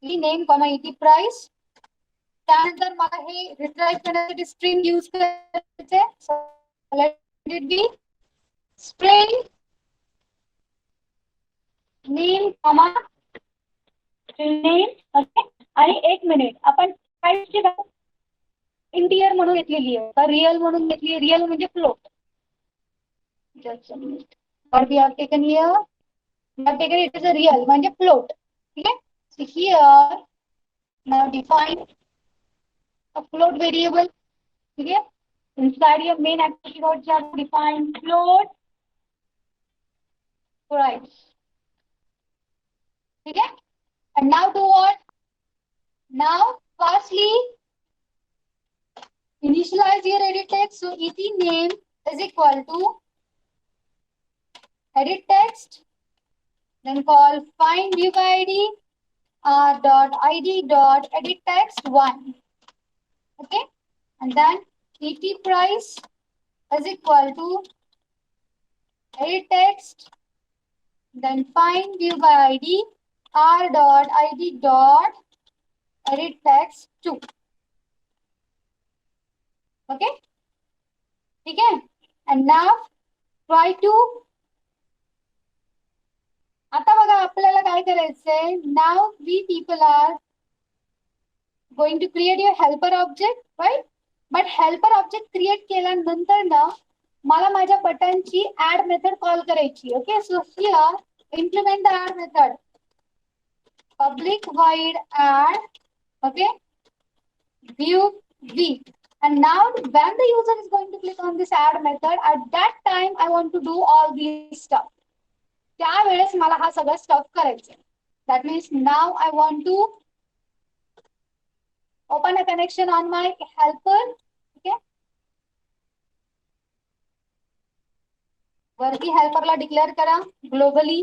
name comma it price. त्यानंतर मला हे retrieve करण्यासाठी string use करायचे. सो let it be string name comma string name. Okay, आणि एक minute, आपण प्राइसची value integer म्हणून घेतलेली आहे का रिअल म्हणून घेतली? रिअल म्हणजे float. Just a minute, what we have taken here, we have taken it as a real म्हणजे फ्लोट. ठीक आहे, so here Now define a float variable. Okay, inside your main activity.java, define float price. Okay, and now do what? Now, firstly, initialize your edit text. So et name is equal to edit text. Then call find view by id dot id dot edit text 1. Okay, and then et price is equal to edit text. Then find view by id r dot id dot edit text 2. Okay, ठीक है? And now try to आता बघा आपल्याला काय करायचंय. Now we people are going to create your helper object, right? But helper object create केल्यानंतर ना मला माझ्या बटनची add method call करायची. Okay, so here implement the add method. Public void add, okay, view v. And now when the user is going to click on this add method, at that time I want to do all these stuff. त्यावेळेस मला हा सगळा stuff करायचा. That means now I want to open a connection on my helper. Okay, वरती helperला declare करा globally.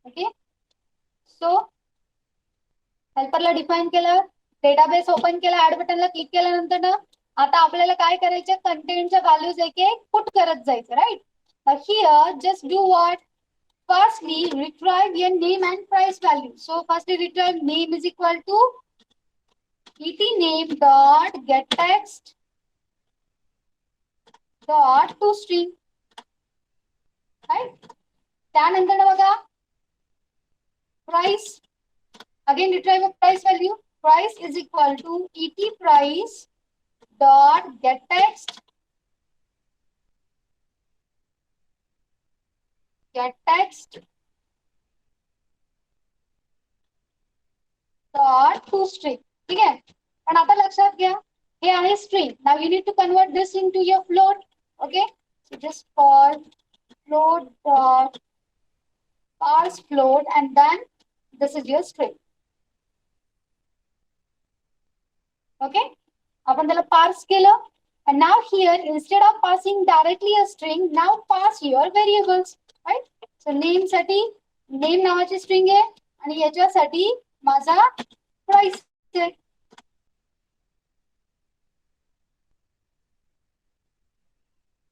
Okay, so helperला define केलं, database open केला, add बटनला click केल्यानंतर ना आता आपल्याला काय करायचं, कंटेंटच्या व्हॅल्यूज एक एक पुट करत जायचं. राईट, here just do what? Firstly retrieve your name and price value. So firstly retrieve name is equal to et name dot get text dot to string. Right, त्यानंतर बघा price, again retrieve a price value. Price is equal to et price dot get text dot to string. ठीक आहे, पण आता लक्षात घ्या हे आहे string. Now you need to convert this into your float. Okay, so just call float dot parse float and then this is your string. Okay, आपण त्याला parse केलं. And now here instead of passing directly a string, now pass your variables. Right, so name साठी name नावाची string आहे आणि याच्यासाठी माझा price आहे.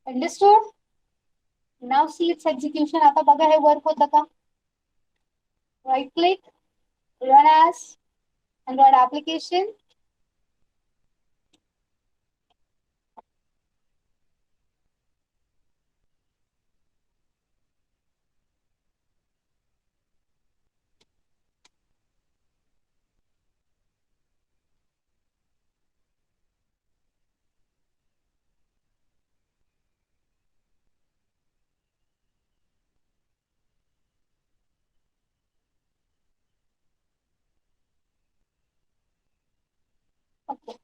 Understood? Now see its execution. आता बघा हे वर्क होतं का? Right click, run as Android application. Okay.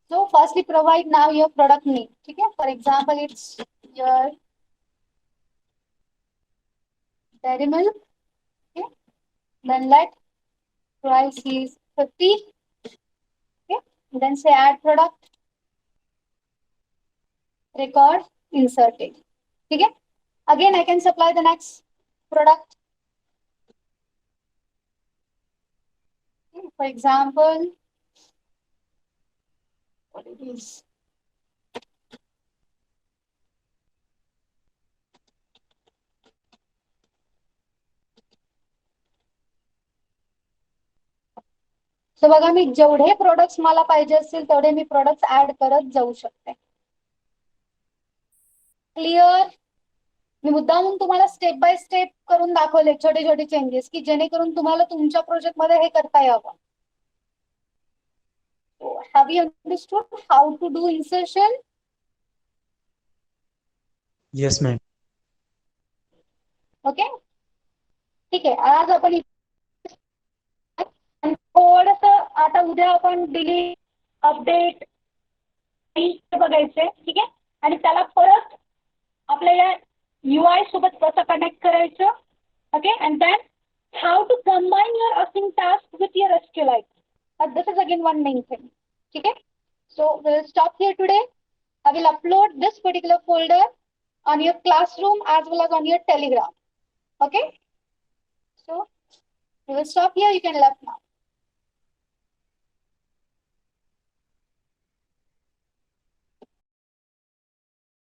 So firstly provide now your product name. ठीक है, for example it's your dairy milk. Okay, then let price is 50. Okay, then say add product, record inserted. ठीक है, again I can supply the next product. Okay, for example what it is. So बघा मी जेवढे products मला पाहिजे असतील तेवढे मी products add करत जाऊ शकते. क्लिअर? मी मुद्दामून तुम्हाला स्टेप बाय स्टेप करून दाखवले छोटे छोटे चेंजेस की जेणेकरून तुम्हाला तुमच्या प्रोजेक्ट मध्ये हे करता यावं. So have you understood how to do insertion? Yes, ma'am. Okay ठीक आहे. आज आपण थोडस आता उद्या आपण डिलीट अपडेट बघायचंय. ठीक आहे. आणि त्याला परत आपल्याला UI सोबत कसं कनेक्ट करायचं. Okay. And then how to combine your using task with your SQLite. This is again one main thing. Okay, so we'll stop here today. I will upload this particular folder on your classroom as well as on your Telegram. Okay, so we will stop here. You can left now.